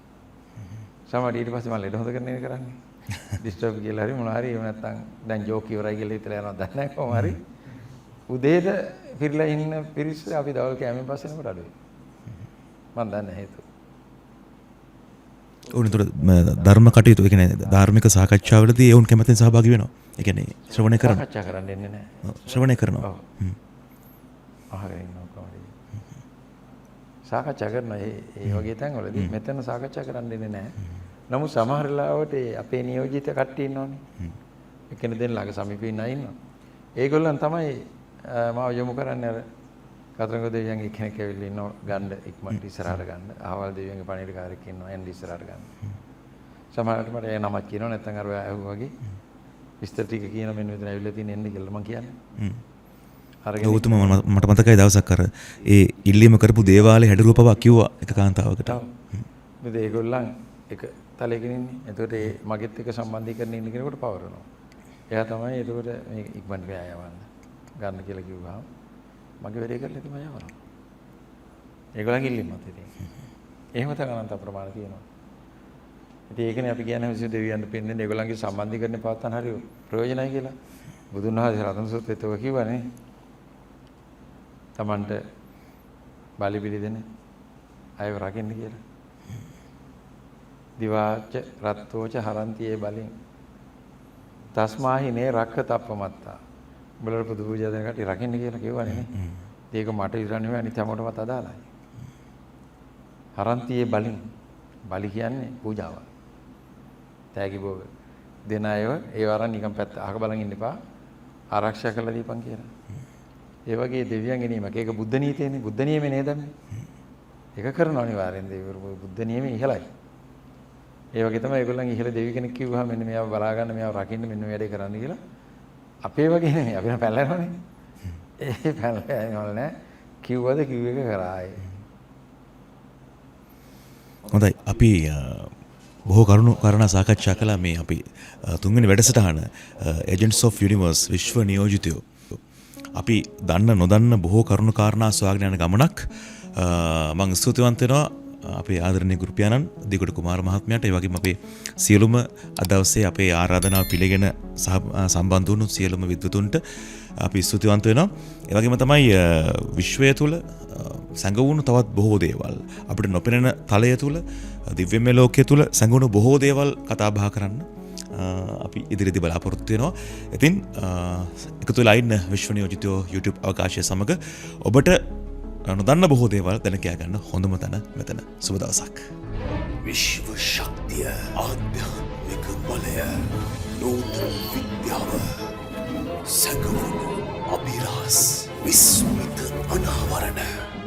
සමහර ඊට පස්සේ මම ලෙඩ හොඳ කරන එක කරන්නේ. ඩිස්ටර්බ් කියලා හරි මොනවා හරි එහෙම නැත්නම් දැන් ජෝක් ඉවරයි කියලා හිතලා යනවා දන්නේ නැහැ කොහොම හරි. උදේට පිරලා ඉන්න පිරිස අපි දවල් කෑමෙන් පස්සේ නේද අඩුයි. මම දන්නේ හේතුව. උන්තර ධර්ම කටයුතු ඒ කියන්නේ ධාර්මික සාකච්ඡාවලදී ඒ උන් කැමැත්තෙන් සහභාගී වෙනවා. ඒ කියන්නේ ශ්‍රවණය කරනවා. සාකච්ඡා කරන්න එන්නේ නැහැ. ශ්‍රවණය කරනවා. ඔව්. අහගෙන ඉන්නවා කොහොමද? සාකච්ඡා කරන ඒ වගේ තැන්වලදී මෙතන සාකච්ඡා කරන්න එන්නේ නැහැ. නමුත් සමහර වෙලාවට අපේ නියෝජිත කට්ටිය ඉන්නෝනේ. එක්කෙනෙක් දෙන්න ළඟ සමීපේ ඉන්න අය ඉන්නවා. ඒගොල්ලන් තමයි මාව යොමු කරන්නේ අර කතරගම දෙවියන්ගේ කෙනෙක් ඇවිල්ලා ඉන්නවා ගන්න ඉක්මනට ඉස්සරහට ගන්න. අහවල් දෙවියන්ගේ පණිවිඩකාරයෙක් ඉන්නවා එන්න ඉස්සරහට ගන්න. සමහරවිට මට ඒ නමක් කියනවා නැත්නම් අර ඔය ඇහුවා වගේ විස්තර ටික කියන මෙන්න මෙතන ඇවිල්ලා තියෙන එන්න කියලා මම කියන්නේ. අරගෙන ඔබතුමා මට මතකයි දවසක් අර ඒ ඉල්ලීම කරපු දේවාලේ හැඩරුව පවා කිව්වා එක කාන්තාවකට. මොකද ඒගොල්ලන් එක තලයකින් ඉන්නේ. එතකොට ඒ මගෙත් එක්ක සම්බන්ධීකරණය ඉන්න කෙනෙකුට පවරනවා. එයා තමයි එතකොට මේ ඉක්මනට ගියා ගන්න කියලා කිව්වහම මගේ වැඩේ කරලා ඉතින් මම යවනවා. ඒගොල්ලන්ගේ ඉල්ලීමත් ඉතින්. එහෙම තමයි අනන්ත ප්‍රමාණ තියෙනවා. ඉතින් ඒකනේ අපි කියන්නේ විශේෂ දෙවියන්ට පෙන්වන්නේ ඒගොල්ලන්ගේ සම්බන්ධීකරණය පවත්වන්න හරි ප්‍රයෝජනයි කියලා. බුදුන් වහන්සේ රතන සූත්‍රයේත් ඔය කිව්වනේ. Tamanට බලි පිළිදෙන අයව රකින්න කියලා. දිවාච රත්තෝච හරන්තියේ බලින් තස්මාහිනේ රක්ක තප්පමත්තා බලර පුදු පූජා දෙන කටි රකින්න කියලා කිව්වනේ නේ. ඒක මට විතර නෙවෙයි අනිත් හැමෝටමත් අදාළයි. හරන්තියේ බලින් බලි කියන්නේ පූජාව. තෑගි භෝග දෙන අයව ඒ වරන් නිකන් පැත්ත අහක බලන් ඉන්න එපා ආරක්ෂා කරලා දීපන් කියලා. ඒ වගේ දෙවියන් ගැනීමක්. ඒක බුද්ධ නීතියනේ. බුද්ධ නියමේ නේද මේ? ඒක කරනවා අනිවාර්යෙන් දෙවිවරු බුද්ධ නියමේ ඉහළයි. ඒ වගේ තමයි ඒගොල්ලන් ඉහළ දෙවි කෙනෙක් කිව්වහම මෙන්න මෙයාව බලා ගන්න මෙයාව රකින්න මෙන්න මේ වැඩේ කරන්න කියලා. අපේ වගේ නෙමෙයි. අපි නම් පැනලා යනවනේ. ඒ පැනලා යනවල නෑ. කිව්වද කිව්ව එක කරායි. හොඳයි. අපි බොහෝ කරුණු කාරණා සාකච්ඡා කළා මේ අපි තුන්වෙනි වැඩසටහන Agents of Universe විශ්ව නියෝජිතයෝ. අපි දන්න නොදන්න බොහෝ කරුණු කාරණා සොයාගෙන යන ගමනක්. මම ස්තුතිවන්ත වෙනවා අපේ ආදරණීය ගුරු පියාණන් දිගොඩ කුමාර මහත්මයාට. ඒ වගේම අපේ සියලුම අද දවසේ අපේ ආරාධනාව පිළිගෙන සම්බන්ධ වුණු සියලුම විද්වතුන්ට අපි ස්තුතිවන්ත වෙනවා. ඒ වගේම තමයි විශ්වය තුල සැඟවුණු තවත් බොහෝ දේවල් අපිට නොපෙනෙන තලය තුළ දිව්‍යමය ලෝකයේ තුළ සැඟවුණු බොහෝ දේවල් කතා බහ කරන්න අපි ඉදිරියේදී බලාපොරොත්තු වෙනවා. ඉතින් එකතු වෙලා ඉන්න විශ්ව නියෝජිතයෝ YouTube අවකාශය සමග ඔබට නොදන්න බොහෝ දේවල් දැන කියා ගන්න හොඳම තැන මෙතන. සුබ දවසක්. විශ්ව ශක්තිය ආධ්‍යාත්මික බලය නූතන විද්‍යාව සැඟවුණු අභිරහස් විස්මිත අනාවරණ